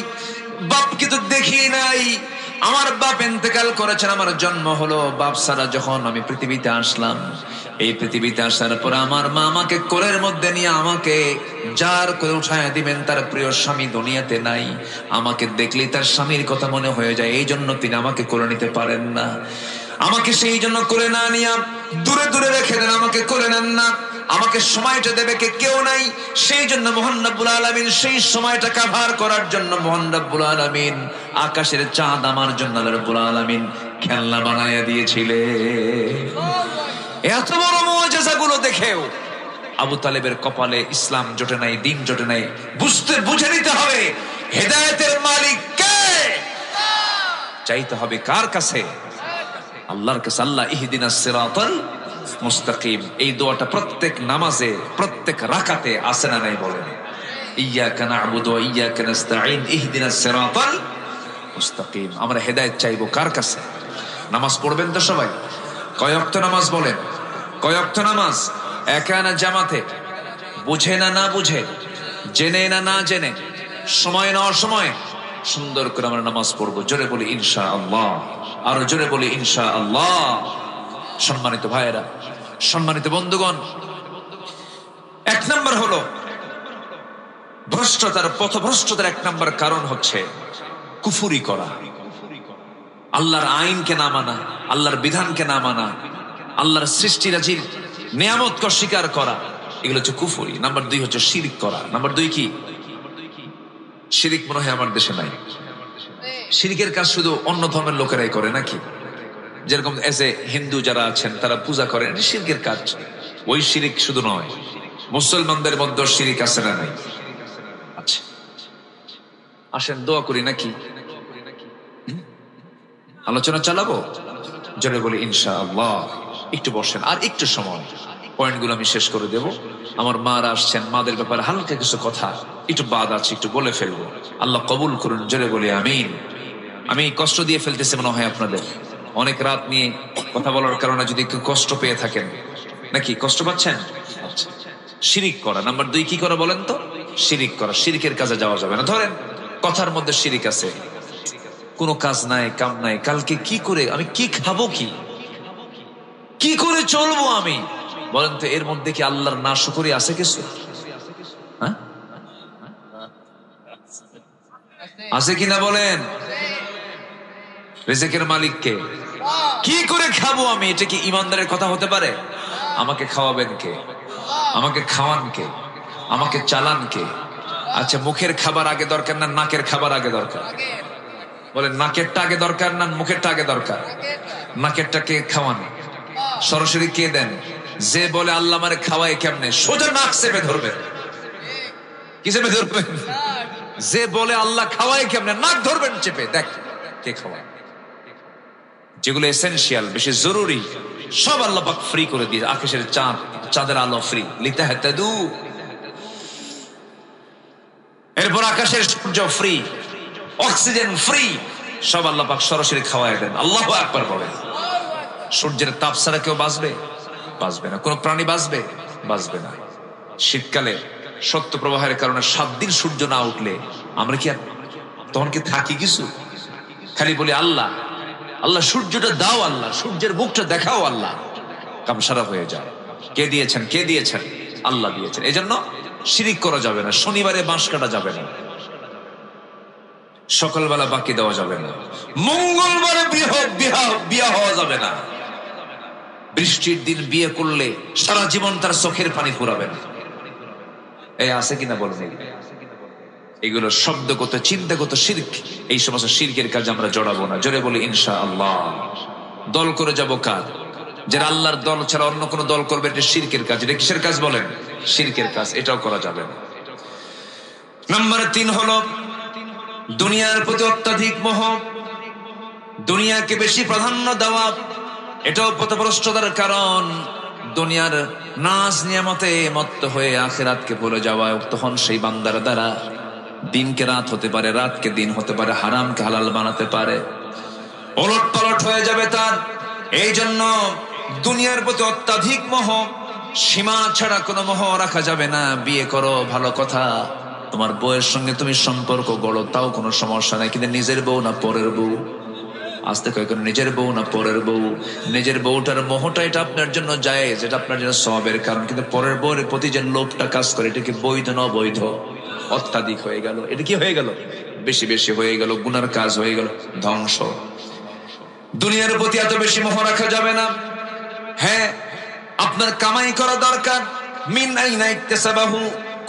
[SPEAKER 1] বাপকে তো দেখি নাই। আমার বাপ ইন্তেকাল করেছেন, আমার জন্ম হলো বাপ ছাড়া। যখন আমি পৃথিবীতে আসলাম, এই পৃথিবীতে আসার পর আমার মা আমাকে কোলের মধ্যে নিয়ে আমাকে যার করে উঠায় দিবেন তার প্রিয় স্বামী দুনিয়াতে নাই। আমাকে দেখলেই তার স্বামীর কথা মনে হয়ে যায়, এই জন্য তিনি আমাকে কোলে নিতে পারেন না। আমাকে সেই জন্য কোলে না নিয়ে দূরে দূরে রেখে দেন, আমাকে কোলে নেন না। আমাকে সময়টা দেবে কেউ নাই, সেই জন্য মহান রব্বুল আলামিন সেই সময়টা কভার করার জন্য মহান রব্বুল আলামিন আকাশের চাঁদ আমার জন্য আল্লাহ রব্বুল আলামিন খেলনা বানায়া দিয়েছিলেন। এত বড় মুআজিজাগুলো দেখেও আবু তালেবের কপালে ইসলাম জোটে নাই, দিন জোটে নাই। বুঝে নিতে হবে হেদায়েতের মালিক কে। চাইতে হবে কার কাছে? আল্লাহর কাছে। আল্লাহ ইহদিনাস সিরাতাল মুস্তাকিম, এই দোয়াটা প্রত্যেক নামাজে প্রত্যেক রাকাতে আছে না নাই বলেন? ইয়্যাকা না'বুদু ওয়া ইয়্যাকা নাস্তাঈন ইহদিনাস সিরাতাল মুস্তাকিম। আমরা হেদায়েত চাইবো কার কাছে? নামাজ পড়বেন তো সবাই? কয় ওয়াক্ত নামাজ বলেন? কয় ওয়াক্ত নামাজ? একা না জামাতে? বুঝে না না বুঝে, জেনে না না জেনে, সময় না অসময়ে, সুন্দর করে আমরা নামাজ পড়বো। জোরে বলি ইনশাআল্লাহ, আরো জোরে বলি ইনশাআল্লাহ। সম্মানিত ভাইয়েরা, সম্মানিত বন্ধুগণ, 1 নম্বর হলো ভ্রষ্টতার, পথভ্রষ্টতার 1 নম্বর কারণ হচ্ছে কুফরি করা, আল্লাহর আইনকে না মানা, আল্লাহর বিধানকে না মানা, আল্লাহর সৃষ্টিরাজির নিয়ামতকে অস্বীকার করা, এগুলো হচ্ছে কুফরি। নাম্বার 2 হচ্ছে শিরক করা। নাম্বার 2 কি? শিরক মনে হয় আমার দেশে নাই। শিরকের কাজ শুধু অন্য ধর্মের লোকেরাই করে নাকি? যেরকম এজ এ হিন্দু যারা আছেন তারা পূজা করেন, এটা শিরকের কাজ। ওই শিরিক শুধু নয়, মুসলমানদের মধ্যে শিরিক আছে না নাই? আচ্ছা, আসেন দোয়া করি নাকি? আলোচনা চালাবো, জোরে বলি ইনশাআল্লাহ। একটু বসেন, আর একটু সময়, পয়েন্টগুলো আমি শেষ করে দেব। আমার মারা আসছেন, মাদের ব্যাপারে হালকা কিছু কথা একটু বাদ আছে, একটু বলে ফেলবো। আল্লাহ কবুল করুন, জোরে বলি আমিন। আমি কষ্ট দিয়ে ফেলতেছি মনে হয় আপনাদের, অনেক রাত নিয়ে কথা বলার কারণে যদি একটু কষ্ট পেয়ে থাকেন, নাকি কষ্ট পাচ্ছেন? আচ্ছা, শিরিক করা নাম্বার 2 কি করা বলেন তো? শিরিক করা। শিরিকের কাজে যাওয়া যাবে না। ধরেন কথার মধ্যে শিরিক আছে, কোনো কাজ নাই, কাম নাই, কালকে কি করে আমি কি খাবো, কি করে চলবো আমি, বলেন তো? এর মধ্যে কি আল্লাহর নাশুকরি আছে কিছু? হ্যাঁ, আছে কিনা বলেন? রিজিকের মালিক কে? কি করে খাবো আমি, এটা কি ইমানদারের কথা হতে পারে? আমাকে খাওয়াবেন কে? আমাকে খাওয়ান কে? আমাকে চালান কে? আচ্ছা, মুখের খাবার আগে দরকার না নাকের খাবার আগে দরকার? বলেন, নাকেরটা আগে দরকার না মুখেরটা আগে দরকার? নাকেরটা কে খাওয়ান? সরাসরি কে দেন? যে বলে আল্লাহ আমারে খাওয়ায় কেমনে, সোজা নাক চেপে ধরবেন। কি চেপে ধরবেন? যে বলে আল্লাহ খাওয়ায় কেমনে, নাক ধরবেন চেপে, দেখ কে খাওয়ায়। যেগুলো এসেনশিয়াল, বেশি জরুরি, সব আল্লাহ পাক ফ্রি করে দিয়ে, আকাশের চাঁদ, চাঁদের আলো ফ্রি, লিতাহাতাদু। এরপর আকাশের সূর্য ফ্রি, অক্সিজেন ফ্রি, সব আল্লাহ পাক সরাসরি খাওয়ায় দেন। আল্লাহু আকবার বলেন। সূর্যের তাপ ছাড়া কেউ বাঁচবে? বাঁচবে না। কোন প্রাণী বাঁচবে? বাঁচবে না। শীতকালে সত্য প্রবাহের কারণে 7 দিন সূর্য না উঠলে আমরা কি তখন কি থাকি কিছু? খালি বলি আল্লাহ আল্লাহ, সূর্যটা দাও আল্লাহ, সূর্যের মুখটা দেখাও আল্লাহ, কাম সারা হয়ে যায়। কে দিয়েছেন? কে দিয়েছেন? আল্লাহ দিয়েছেন। এই জন্য শিরিক করা যাবে না। শনিবারে বাঁশ কাটা যাবে না, সকালবেলা বাকি দেওয়া যাবে না, মঙ্গলবারে বিয়ে হওয়া যাবে না, বৃষ্টির দিন বিয়ে করলে সারা জীবন তার চোখের পানি ফুরাবে না। এই আছে কিনা বলুন? এগুলো শব্দগত, চিন্তাগত শিরক। এই সমস্ত শিরকের কাজ আমরা জড়াবো না। জোরে বলি ইনশাআল্লাহ। দল করে যাব কাজ, যারা আল্লাহর দল ছাড়া অন্য কোন দল করবে, এটা শিরকের কাজ। এটা কিসের কাজ বলেন? শিরকের কাজ। এটাও করা যাবে না। নাম্বার 3 হলো দুনিয়ার প্রতি অত্যাধিক মোহ, দুনিয়াকে বেশি প্রাধান্য দেওয়া। এটাও পথভ্রষ্টতার কারণ। দুনিয়ার নাজ নিয়ামতে মত্ত হয়ে আখিরাতকে ভুলে যাওয়া। তখন সেই বান্দার দ্বারা দিনকে রাত হতে পারে, রাতকে দিন হতে পারে, হারামকে হালাল বানাতে পারে, ওলট পালট হয়ে যাবে তার। এই জন্য দুনিয়ার প্রতি অত্যাধিক মোহ, সীমা ছাড়া কোনো মোহ রাখা যাবে না। বিয়ে করো ভালো কথা, তোমার বউয়ের সঙ্গে তুমি সম্পর্ক গড়ো, তাও কোনো সমস্যা নাই, কিন্তু নিজের বউ না পরের বউ? আসতে কয়েকজন নিজের বউ না পরের বউ? নিজের বউটার মোহটা এটা আপনার জন্য জায়েজ, এটা আপনার জন্য সওয়াবের কারণ, কিন্তু পরের বউয়ের প্রতি যে লোভটা কাজ করে, এটা কি বৈধ না অবৈধ? অত্যাধিক হয়ে গেল। এটা কি হয়ে গেল? বেশি বেশি হয়ে গেল, গুনার কাজ হয়ে গেল, ধ্বংস। দুনিয়ার প্রতি এত বেশি মোহ রাখা যাবে না। হ্যাঁ, আপনার কামাই করা দরকার। মিন আইনা ইকতাসাবাহু,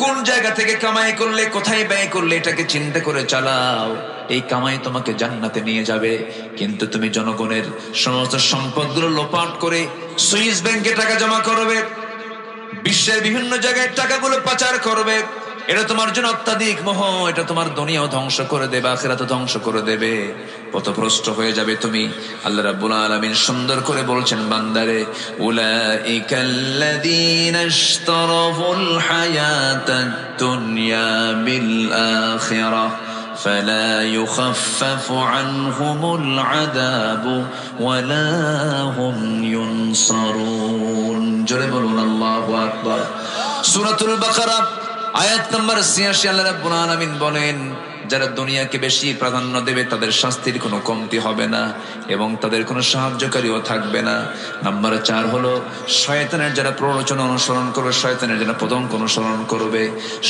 [SPEAKER 1] কোন জায়গা থেকে কামাই করলে, কোথায় ব্যয় করলে, এটাকে চিন্তা করে চালাও। এই কামাই তোমাকে জান্নাতে নিয়ে যাবে। কিন্তু তুমি জনগণের সমস্ত সম্পদগুলো লোপাট করে সুইস ব্যাংকে টাকা জমা করবে, বিশ্বের বিভিন্ন জায়গায় টাকাগুলো পাচার করবে, এটা তোমার জন্য অত্যাধিক মোহ। এটা তোমার দুনিয়াও ধ্বংস করে দেবে, আখিরাতও ধ্বংস করে দেবে, পথভ্রষ্ট হয়ে যাবে তুমি। আল্লাহ রাব্বুল আলামিন সুন্দর করে বলছেন বান্দারে, উলাইকাল্লাযীনা ইশতারাফুল হায়াতাদ দুনিয়া বিল আখিরাহ ফালা ইউখাফফাফু আনহুমুল আযাবু ওয়ালা হুম ইউনসারুন। জোরে বলুন আল্লাহু আকবার। সূরাতুল বাকারা আয়াত নম্বর ৮৬। আল্লাহ রাব্বুল আলামিন বলেন, যারা দুনিয়াকে বেশি প্রাধান্য দেবে তাদের শাস্তির কোনো কমতি হবে না এবং তাদের কোনো সাহায্যকারীও থাকবে না। নাম্বার ৪ হলো শয়তানের যারা প্ররোচনা অনুসরণ করবে, শয়তানের যারা পদঙ্ক অনুসরণ করবে,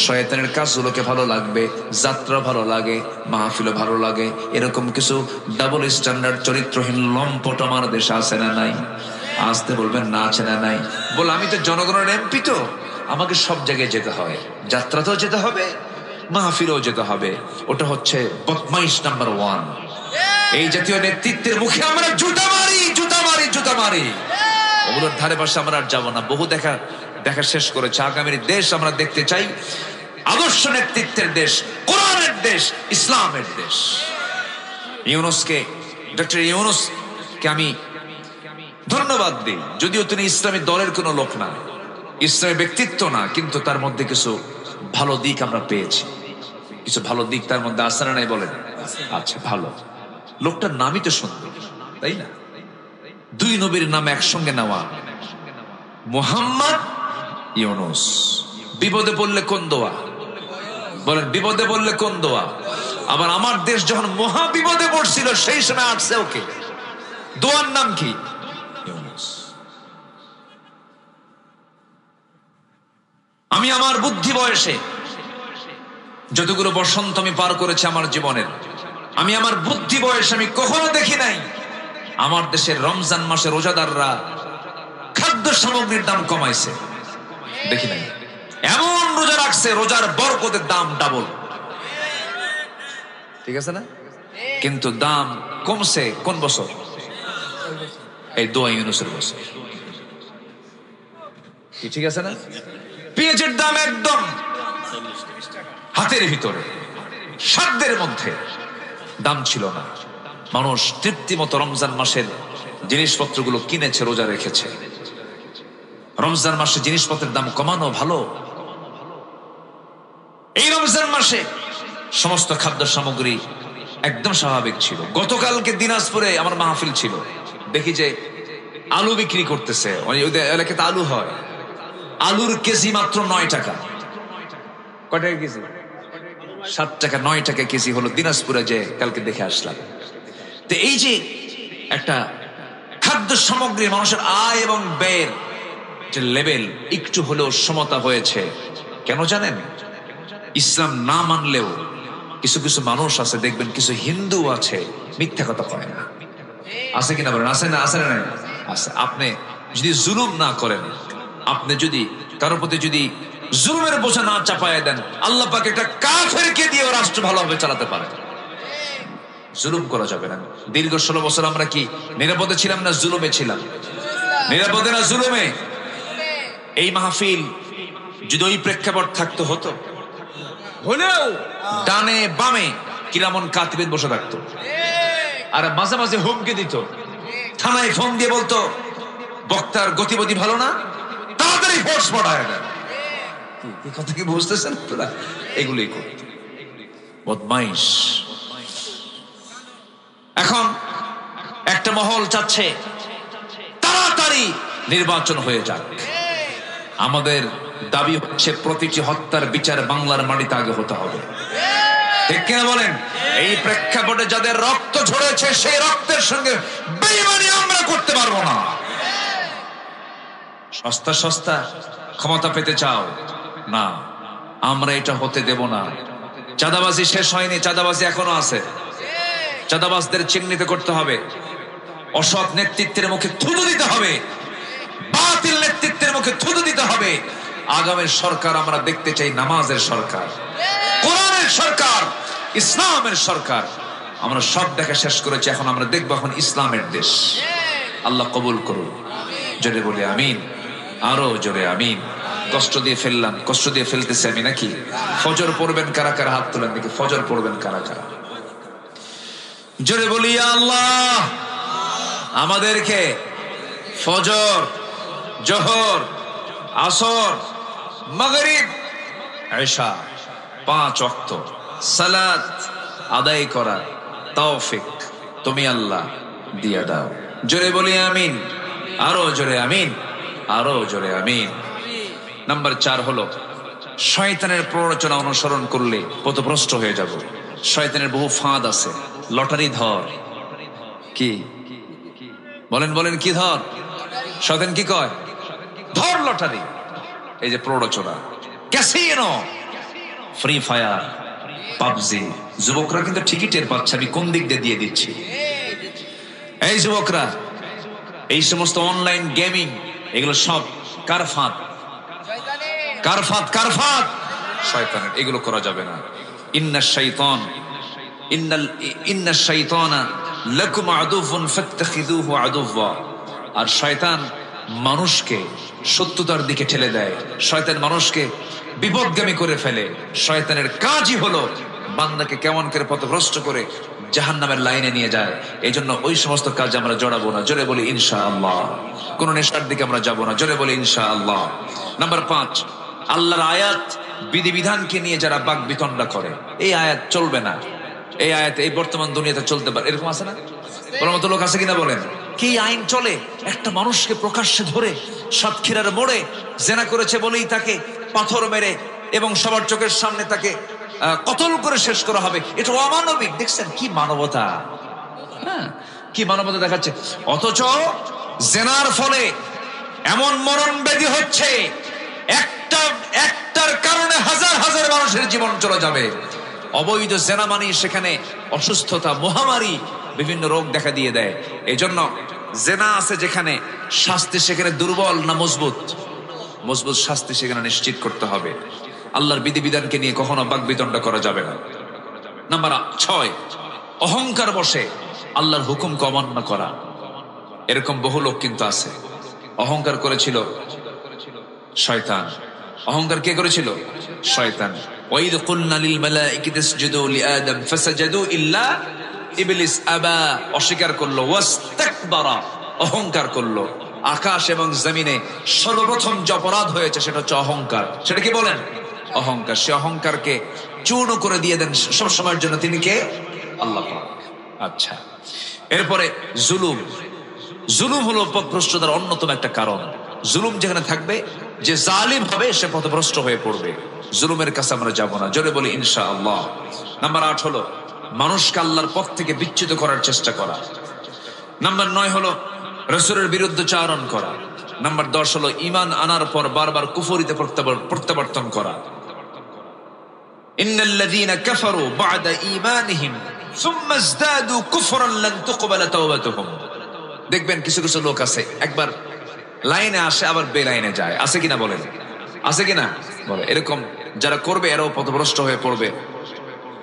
[SPEAKER 1] শয়তানের কাজগুলোকে ভালো লাগবে, যাত্রা ভালো লাগে, মাহফিলও ভালো লাগে, এরকম কিছু ডাবল স্ট্যান্ডার্ড চরিত্রহীন লম্পট আমার দেশে আছে না নাই? আসতে বলবেন না আছে না নাই? বল, আমি তো জনগণের এমপি, তো আমাকে সব জায়গায় যেতে হয়, যাত্রাতেও যেতে হবে, মাহফিলেও যেতে হবে। ওটা হচ্ছে বদমাইশ নাম্বার 1। এই জাতীয় নেতৃত্বের মুখে আমরা জুতা মারি, জুতা মারি, জুতা মারি। ওগুলোর ধারে পাশে আমরা আর যাবো না। বহু দেখা শেষ করেছে। আগামীর দেশ আমরা দেখতে চাই আদর্শ নেতৃত্বের দেশ, কোরআনের দেশ, ইসলামের দেশ। ডক্টর ইউনূসকে আমি ধন্যবাদ দিই, যদিও তিনি ইসলামী দলের কোনো লোক না, ইসলামের ব্যক্তিত্ব না, কিন্তু তার মধ্যে কিছু ভালো দিক আমরা পেয়েছি। কিছু ভালো দিক তার মধ্যে আছে না নাই বলেন? আচ্ছা, ভালো। লোকটার নামই তো সুন্দর, তাই না? দুই নবীর নাম একসঙ্গে নেওয়া, মুহাম্মদ, ইউনূস। বিপদে পড়লে কোন দোয়া বলেন? বিপদে পড়লে কোন দোয়া? আবার আমার দেশ যখন মহা বিপদে পড়ছিল সেই সময় আসছে ওকে, দোয়ার নাম কি? ইউনূস। আমি আমার বুদ্ধি বয়সে যতগুলো বসন্ত আমি পার করেছি আমার জীবনের, আমি আমার বুদ্ধি বয়সে আমি কখনো দেখি নাই আমার দেশের রমজান মাসে রোজাদাররা খাদ্য সামগ্রীর দাম কমাইছে। দেখি নাই। এমন রোজা রাখছে, রোজার বরকতের দাম ডাবল। ঠিক আছে না? কিন্তু দাম কমছে কোন বছর? এই দোয়া ইউনূসের বছর। ঠিক আছে না? পেঁয়াজের দাম একদম হাতের ভিতরে, সাধ্যের মধ্যে দাম ছিল না। মানুষ তৃপ্তি মতো রমজান মাসের জিনিসপত্রগুলো কিনেছে, রোজা রেখেছে। রমজান মাসে জিনিসপত্রের দাম কমানো ভালো। এই রমজান মাসে সমস্ত খাদ্য সামগ্রী একদম স্বাভাবিক ছিল। গতকালকে দিনাজপুরে আমার মাহফিল ছিল, দেখি যে আলু বিক্রি করতেছে। এলাকাতে আলু হয়, আলুর কেজি মাত্র 9 টাকা। কয় টাকা কেজি? 7 টাকা, 9 টাকা কেজি হলো দিনাজপুরে, যে কালকে দেখে আসলাম। তো এই যে একটা খাদ্য সামগ্রী, মানুষের আয় এবং ব্যয়ের যে লেভেল একটু হলেও সমতা হয়েছে। কেন জানেন? ইসলাম না মানলেও কিছু কিছু মানুষ আছে, দেখবেন কিছু হিন্দু আছে মিথ্যা কথা কয় না। আছে কিনা বলেন? আছে না? আছে না? আছে। আপনি যদি জুলুম না করেন, আপনি যদি কারোর প্রতি যদি জুলুমের বোঝা না চাপায় দেন, আল্লাহ পাক একটা কাফেরকে দিয়ে রাষ্ট্র ভালোভাবে চালাতে পারে। জুলুম করা যাবে না। দীর্ঘ 16 বছর আমরা কি নিরাপদে ছিলাম না জুলুমে ছিলাম? নিরাপদে না জুলুমে? এই মাহফিল যদি ওই প্রেক্ষাপট থাকতো, হতো হলেও ডানে বামে কিরামন কাতিবিন বসে থাকতো, আর মাঝে মাঝে হুমকি দিত, থানায় ফোন দিয়ে বলতো বক্তার গতিবিধি ভালো না, তাড়াতাড়ি ফোর্স পাঠায় দেন। এই কথা কি বুঝতেছেন আপনারা? এগুলোই করত বদমাইশ। এখন একটা মহল চাচ্ছে তাড়াতাড়ি নির্বাচন হয়ে যাক। আমাদের দাবি হচ্ছে প্রতিটি হত্যার বিচার বাংলার মাটিতে আগে হতে হবে। ঠিক কিনা বলেন? এই প্রেক্ষাপটে যাদের রক্ত ঝরেছে সেই রক্তের সঙ্গে বেঈমানি আমরা করতে পারবো না। সস্তা সস্তা ক্ষমতা পেতে চাও না, আমরা এটা হতে দেব না। চাঁদাবাজি শেষ হয়নি, চাঁদাবাজি এখনো আছে। চাঁদাবাজদের চিহ্নিত করতে হবে, অসৎ নেতৃত্বের মুখে থুতু দিতে হবে, বাতিল নেতৃত্বের মুখে থুতু দিতে হবে। আগামীর সরকার আমরা দেখতে চাই নামাজের সরকার, কোরআনের সরকার, ইসলামের সরকার। আমরা সব দেখা শেষ করেছি, এখন আমরা দেখবো এখন ইসলামের দেশ। আল্লাহ কবুল করুন। জোরে বলি আমিন, আরো জোরে আমিন। কষ্ট দিয়ে ফেললাম, কষ্ট দিয়ে ফেলতেছি আমি নাকি? ফজর পড়বেন কারা কারা? হাত তোলেন দেখি। ফজর পড়বেন কারা কারা? জোরে বলি আল্লাহ আমাদেরকে ফজর, জোহর, আসর, মাগরিব, ইশা 5 ওয়াক্ত সালাত আদায় করার তৌফিক তুমি আল্লাহ দিয়া দাও। জোরে বলি আমিন, আরো জোরে আমিন, আরো জোরে আমিন। নাম্বার 4 হলো শয়তানের প্ররোচনা অনুসরণ করলে পথভ্রষ্ট হয়ে যাব। শয়তানের বহু ফাঁদ আছে। লটারি ধর, কি বলেন বলেন, কি ধর? শয়তান কি কয়? ধর লটারি। এই যে প্ররোচনা, ক্যাসিনো, ফ্রি ফায়ার, পাবজি। যুবকরা কিন্তু ঠিকই টের পাচ্ছে আমি কোন দিক দিয়ে দিচ্ছি। এই যুবকরা, এই সমস্ত অনলাইন গেমিং, এগুলো সব কার ফাঁদ? কার ফাঁদ? কার ফাঁদ? শয়তানের। এগুলো করা যাবে না। ইন্নাশ শাইতানা লাকুম আদুফুন ফাত্তাখিযুহু আদুওয়া। আর শয়তান মানুষকে সত্যতার দিকে ঠেলে দেয়, শয়তান মানুষকে বিপদগামী করে ফেলে। শয়তানের কাজই হলো বান্দাকে কেমন করে পথভ্রষ্ট করে জাহান্নামের লাইনে নিয়ে যায়। এই জন্য ওই সমস্ত কাজ আমরা জড়াবো না। জোরে বলি ইনশাআল্লাহ। কোন নেশার দিকে আমরা যাব না। জোরে বলি ইনশাআল্লাহ। নাম্বার 5, আল্লাহর আয়াত বিধিবিধানকে নিয়ে যারা বাক বিতণ্ডা করে, এই আয়াত চলবে না, এই আয়াত এই বর্তমান দুনিয়াতে চলতে পারে, এরকম আছে না? বলার মতো লোক আছে কিনা বলেন? কি আইন চলে? একটা মানুষকে প্রকাশ্যে ধরে সাতক্ষীরার মোড়ে জেনা করেছে বলেই তাকে পাথর মেরে এবং সবার চোখের সামনে তাকে কতল করে শেষ করা হবে। এটা অমানবিক। দেখছেন কি মানবতা? হ্যাঁ, কি মানবতা দেখাচ্ছে। অথচ জেনার ফলে এমন মরণ ব্যাধি হচ্ছে, একটার কারণে হাজার হাজার মানুষের জীবন চলে যাবে। অবৈধ জেনা মানে সেখানে অসুস্থতা, মহামারী, বিভিন্ন রোগ দেখা দিয়ে দেয়। এই জন্য জেনা আছে যেখানে, শাস্তি সেখানে দুর্বল না মজবুত? মজবুত শাস্তি সেখানে নিশ্চিত করতে হবে। আল্লাহর বিধিবিধানকে নিয়ে কখনো বাকবিতণ্ডা করা যাবে না। নাম্বার 6, অহংকার বসে আল্লাহর হুকুমকে অমান্য করা। এরকম বহু লোক কিন্তু আছে। অহংকার করেছিল শয়তান। অহংকার কে করেছিল? শয়তান। ওয়াইদ কুলনা লিল মালাইকাতি ইসজুদু লিআদম ফাসাজাদু ইল্লা ইবলিস আবা, অস্বীকার করলো। ওয়াস্তাকবারা, অহংকার করলো। আকাশ এবং জমিনে সর্বপ্রথম যে অপরাধ হয়েছে সেটা হচ্ছে অহংকার। সেটা কি বলেন? অহংকার। সে অহংকারকে চূর্ণ করে দিয়ে দেন সব সময়ের জন্য। তিনি কে? আল্লাহ পাক। আচ্ছা, এরপরে জুলুম। জুলুম হলো পথভ্রষ্টতার অন্যতম একটা কারণ। জুলুম যেখানে থাকবে, যে জালিম হবে সে পথভ্রষ্ট হয়ে পড়বে। জুলুমের কাছে আমরা যাব না। জোরে বলি ইনশাআল্লাহ। নাম্বার 8 হলো মানুষকে আল্লাহর পথ থেকে বিচ্যুত করার চেষ্টা করা। নাম্বার 9 হলো রাসূলের বিরুদ্ধে চারণ করা। নাম্বার 10 হলো ঈমান আনার পর বারবার কুফরিতে প্রত্যাবর্তন করা। ইন্নাল্লাযীনা কাফারু বা'দা ঈমানিহিম সুম্মা ইজদাদু কুফরান লান তুকবালা তাওবাতুহুম। দেখবেন কিছু কিছু লোক আছে, একবার লাইনে আসে আবার বেলাইনে যায়। আছে কিনা বলেন? আছে কিনা বলে? এরকম যারা করবে এরাও পথভ্রষ্ট হয়ে পড়বে।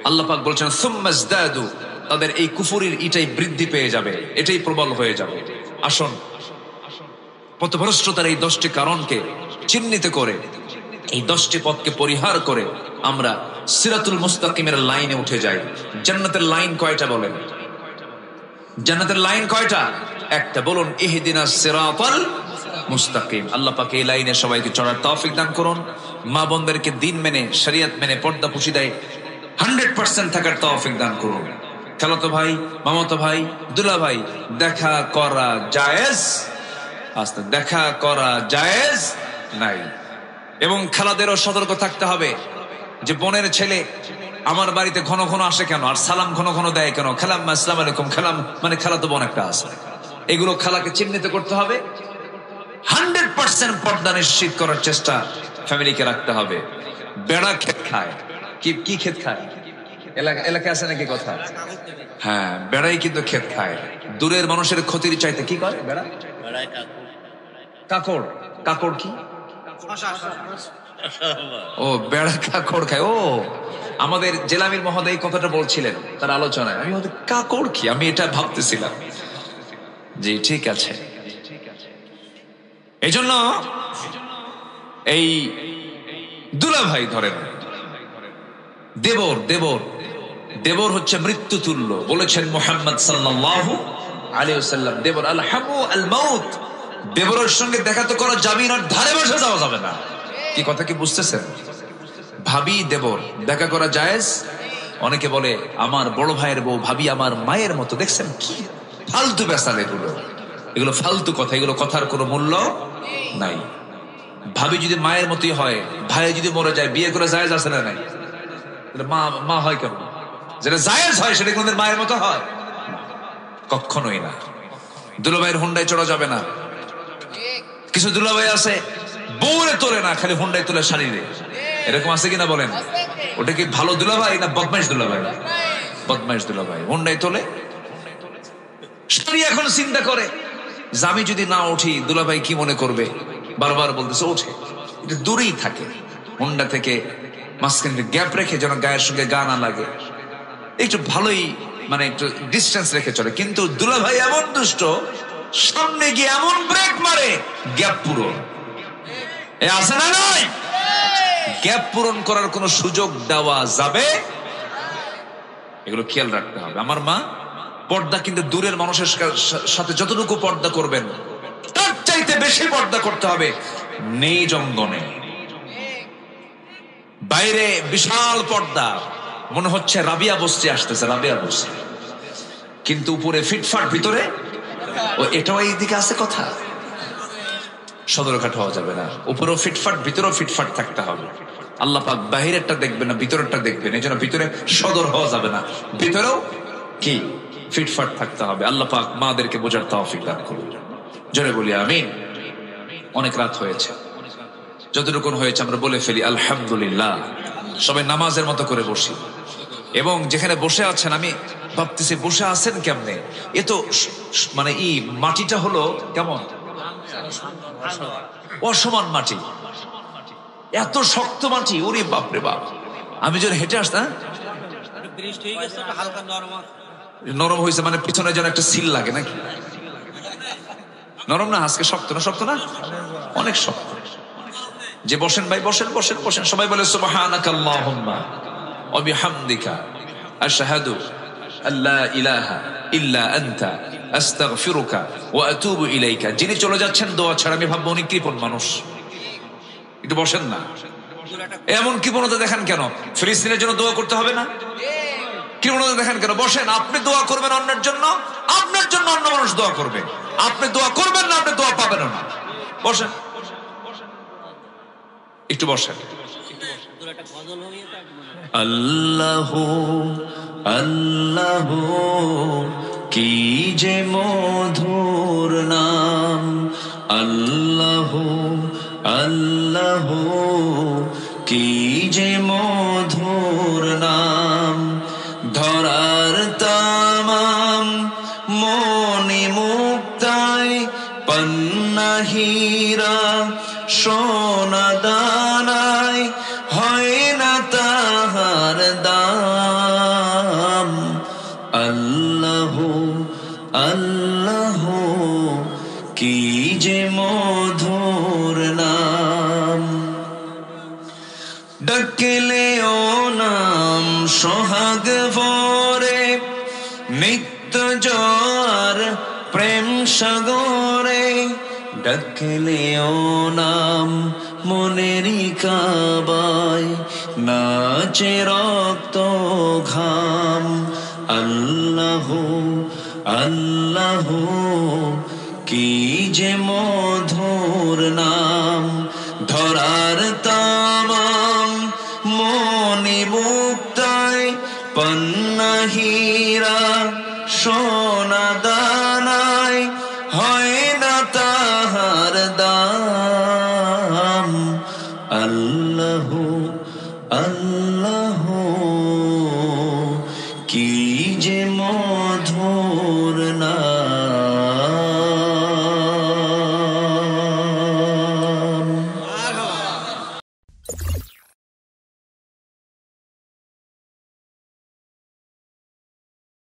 [SPEAKER 1] আল্লাহ পাক বলছেন সুম্মা ইজদাদু, তাদের এই কুফরির এটাই বৃদ্ধি পেয়ে যাবে, এটাই প্রবল হয়ে যাবে। আসুন পথভ্রষ্টতার এই 10টি কারণকে চিহ্নিত করে, এই 10টি পথকে পরিহার করে আমরা সিরাতুল মুস্তাকিমের লাইনে উঠে যাই। জান্নাতের লাইন কয়টা বলেন? জান্নাতের লাইন কয়টা? একটা। বলুন ইহদিনাস সিরাতাল মুস্তাকিম। আল্লাহ পাক এই লাইনে সবাইকে চড়ার তৌফিক দান করুন। মা বোনদেরকে দিন মেনে, শরীয়ত মেনে, পর্দা পুশিদায় 100% থাকার তৌফিক দান করুন। খালাতো ভাই, মামাতো ভাই, দুলা ভাই, দেখা করা জায়েজ, আস্তে দেখা করা জায়েজ নাই। এবং খালাদেরও সতর্ক থাকতে হবে যে বোনের ছেলে আমার বাড়িতে ঘন ঘন আসে কেন, আর সালাম ঘন ঘন দেয় কেন, খালাম আসসালামু আলাইকুম, খালাম মানে খালাতো বোন একটা আছে। এগুলো খালাকে চিহ্নিত করতে হবে। 100% পর্দা নিশ্চিত করার চেষ্টা ফ্যামিলিকে রাখতে হবে। বেড়া ক্ষেত খায়। কি ক্ষেত খায়? এলাকা আছে নাকি কথা? হ্যাঁ, বেড়াই কিন্তু ক্ষেত খায়। দূরের মানুষের ক্ষতির চাইতে কি করে বেড়া? কাকড়। কাকড় কি? ও, বেড়া কাকড় খায়। ও, আমাদের জেলামির মহোদয় কথাটা বলছিলেন তার আলোচনায়। আমি কাকড় কি, আমি এটা ভাবতেছিলাম। জি ঠিক আছে। এই জন্য এই দুলা ভাই ধরেন, দেবর দেবর দেবর হচ্ছে মৃত্যু তুল্য। বলেছেন মুহাম্মদ সাল্লাল্লাহু আলাইহি ওয়াসাল্লাম, দেবর আল হামু আল মাউত। দেবরের সঙ্গে দেখা তো করা যাবে না, ধারে বসে যাওয়া যাবে না। কি কথা কি বুঝতেছেন? ভাবি দেবর দেখা করা জায়েজ। অনেকে বলে আমার বড় ভাইয়ের বউ ভাবি আমার মায়ের মতো। দেখছেন কি ফালতু বেসাল এগুলো, এগুলো ফালতু কথা, এগুলো কথার কোনো মূল্য নাই। ভাবি যদি মায়ের মতোই হয়, ভাই যদি মরে যায়, বিয়ে করে জায়েজ আছে না নাই? মা মা হয় কেন? যেটা জায়েজ হয় সেটা কোনদিন মায়ের মতো হয়? কখনোই না। দুলাভাইয়ের হুন্ডায় চড়া যাবে না। কিছু দুলাভাই আছে বউরে তোলে না, খালি হুন্ডায় তোলে শাড়িরে। এরকম আছে কিনা বলেন? ওটা কি ভালো দুলাভাই না বদমাইশ দুলাভাই? বদমাইশ দুলাভাই হুন্ডায় তোলে। এখন চিন্তা করে যে আমি যদি না উঠি দুলাভাই কি মনে করবে। বারবার বলতেছে ওঠে, এটা দূরেই থাকে। হুন্ডা থেকে মাঝখানে গ্যাপ রেখে যেন গায়ের সঙ্গে গা না লাগে। একটু ভালোই মানে একটু ডিস্টেন্স রেখে চলে, কিন্তু দুলাভাই এমন দুষ্ট, সামনে গিয়ে এমন ব্রেক মারে, গ্যাপ পূরণ আছে না নয়? গ্যাপ পূরণ করার কোন সুযোগ দেওয়া যাবে? এগুলো খেয়াল রাখতে হবে। আমার মা পর্দা কিন্তু দূরের মানুষের সাথে যতটুকু পর্দা করবেন তার চাইতে বেশি পর্দা করতে হবে নিজ অঙ্গনে। বাইরে বিশাল পর্দা, মনে হচ্ছে রাবিয়া বস্তি আসতেছে, রাবিয়া বস্তি, কিন্তু উপরে ফিটফাট, ভিতরে ও এটাও এইদিকে আছে কথা। সদরঘাট হওয়া যাবে না, উপরেও ফিটফাট ভিতরেও ফিটফাট থাকতে হবে। আল্লাহ পাক বাহিরেরটা দেখবেন না, ভিতরেরটা দেখবেন। এই জন্য ভিতরে সদর হওয়া যাবে না, ভিতরেও কি ফিটফাট থাকতে হবে। আল্লাহ পাক মাদেরকে বোঝার তৌফিক দান করুন। জোরে বলি আমিন। অনেক রাত হয়েছে, যতটুকু হয়েছে আমরা বলে ফেলি আলহামদুলিল্লাহ। সবাই নামাজের মতো করে বসি, এবং যেখানে বসে আছেন আমি ভাবতেছি বসে আছেন কেমনে। এ তো মানে মাটিটা হলো কেমন অসমান মাটি, এত শক্ত মাটি, ওরে বাপরে বাপ। আমি যখন হেঁটে আসতাম, নরম হয়েছে মানে পিছনে যেন একটা সিল লাগে নাকি, নরম না আজকে, শক্ত না? শক্ত না, অনেক শক্ত। যে বসেন ভাই, বসেন বসেন বসেন। সবাই বলে সুবহানাকাল্লাহুম্মা ওয়া বিহামদিকা আশহাদু আল্লা ইলাহা ইল্লা আনতা আস্তাগফিরুকা ওয়া আতুবু ইলাইকা। যিনি চলে যাচ্ছেন দোয়া ছাড়া, আমি ভাববো উনি কৃপণ মানুষ। একটু বসেন না, এমন কৃপণতা দেখান কেন? ফিলিস্তিনের জন্য দোয়া করতে হবে না? কৃপণতা দেখান কেন? বসেন, আপনি দোয়া করবেন অন্যের জন্য, আপনার জন্য অন্য মানুষ দোয়া করবে। আপনি দোয়া করবেন না, আপনি দোয়া পাবেন না। বসেন, একটু বসেন। আল্লাহু আল্লাহু কি যে মধুর নাম, আল্লাহু আল্লাহু কি যে মধুর নাম। ধরার তামাম মনি মুক্তায় পন্না হীরা সোনা দানায় হয় না তাহার দাম। আল্লাহু আল্লাহু কি যে মধুর নাম। ডাকলে ও নাম সোহাগ ভরে, নিত্য জোয়ার প্রেম সাগরে। ডাকলে ও নাম মনেরই কাবায়, নাচে রক্ত ঘাম। আল্লাহু আল্লাহু কি যে মধুর নাম। ধরার তামাম মনি মুক্তায় পন্না হীরা সোনা দানায় হয় না তাহার দাম। আল্লাহু আল্লাহু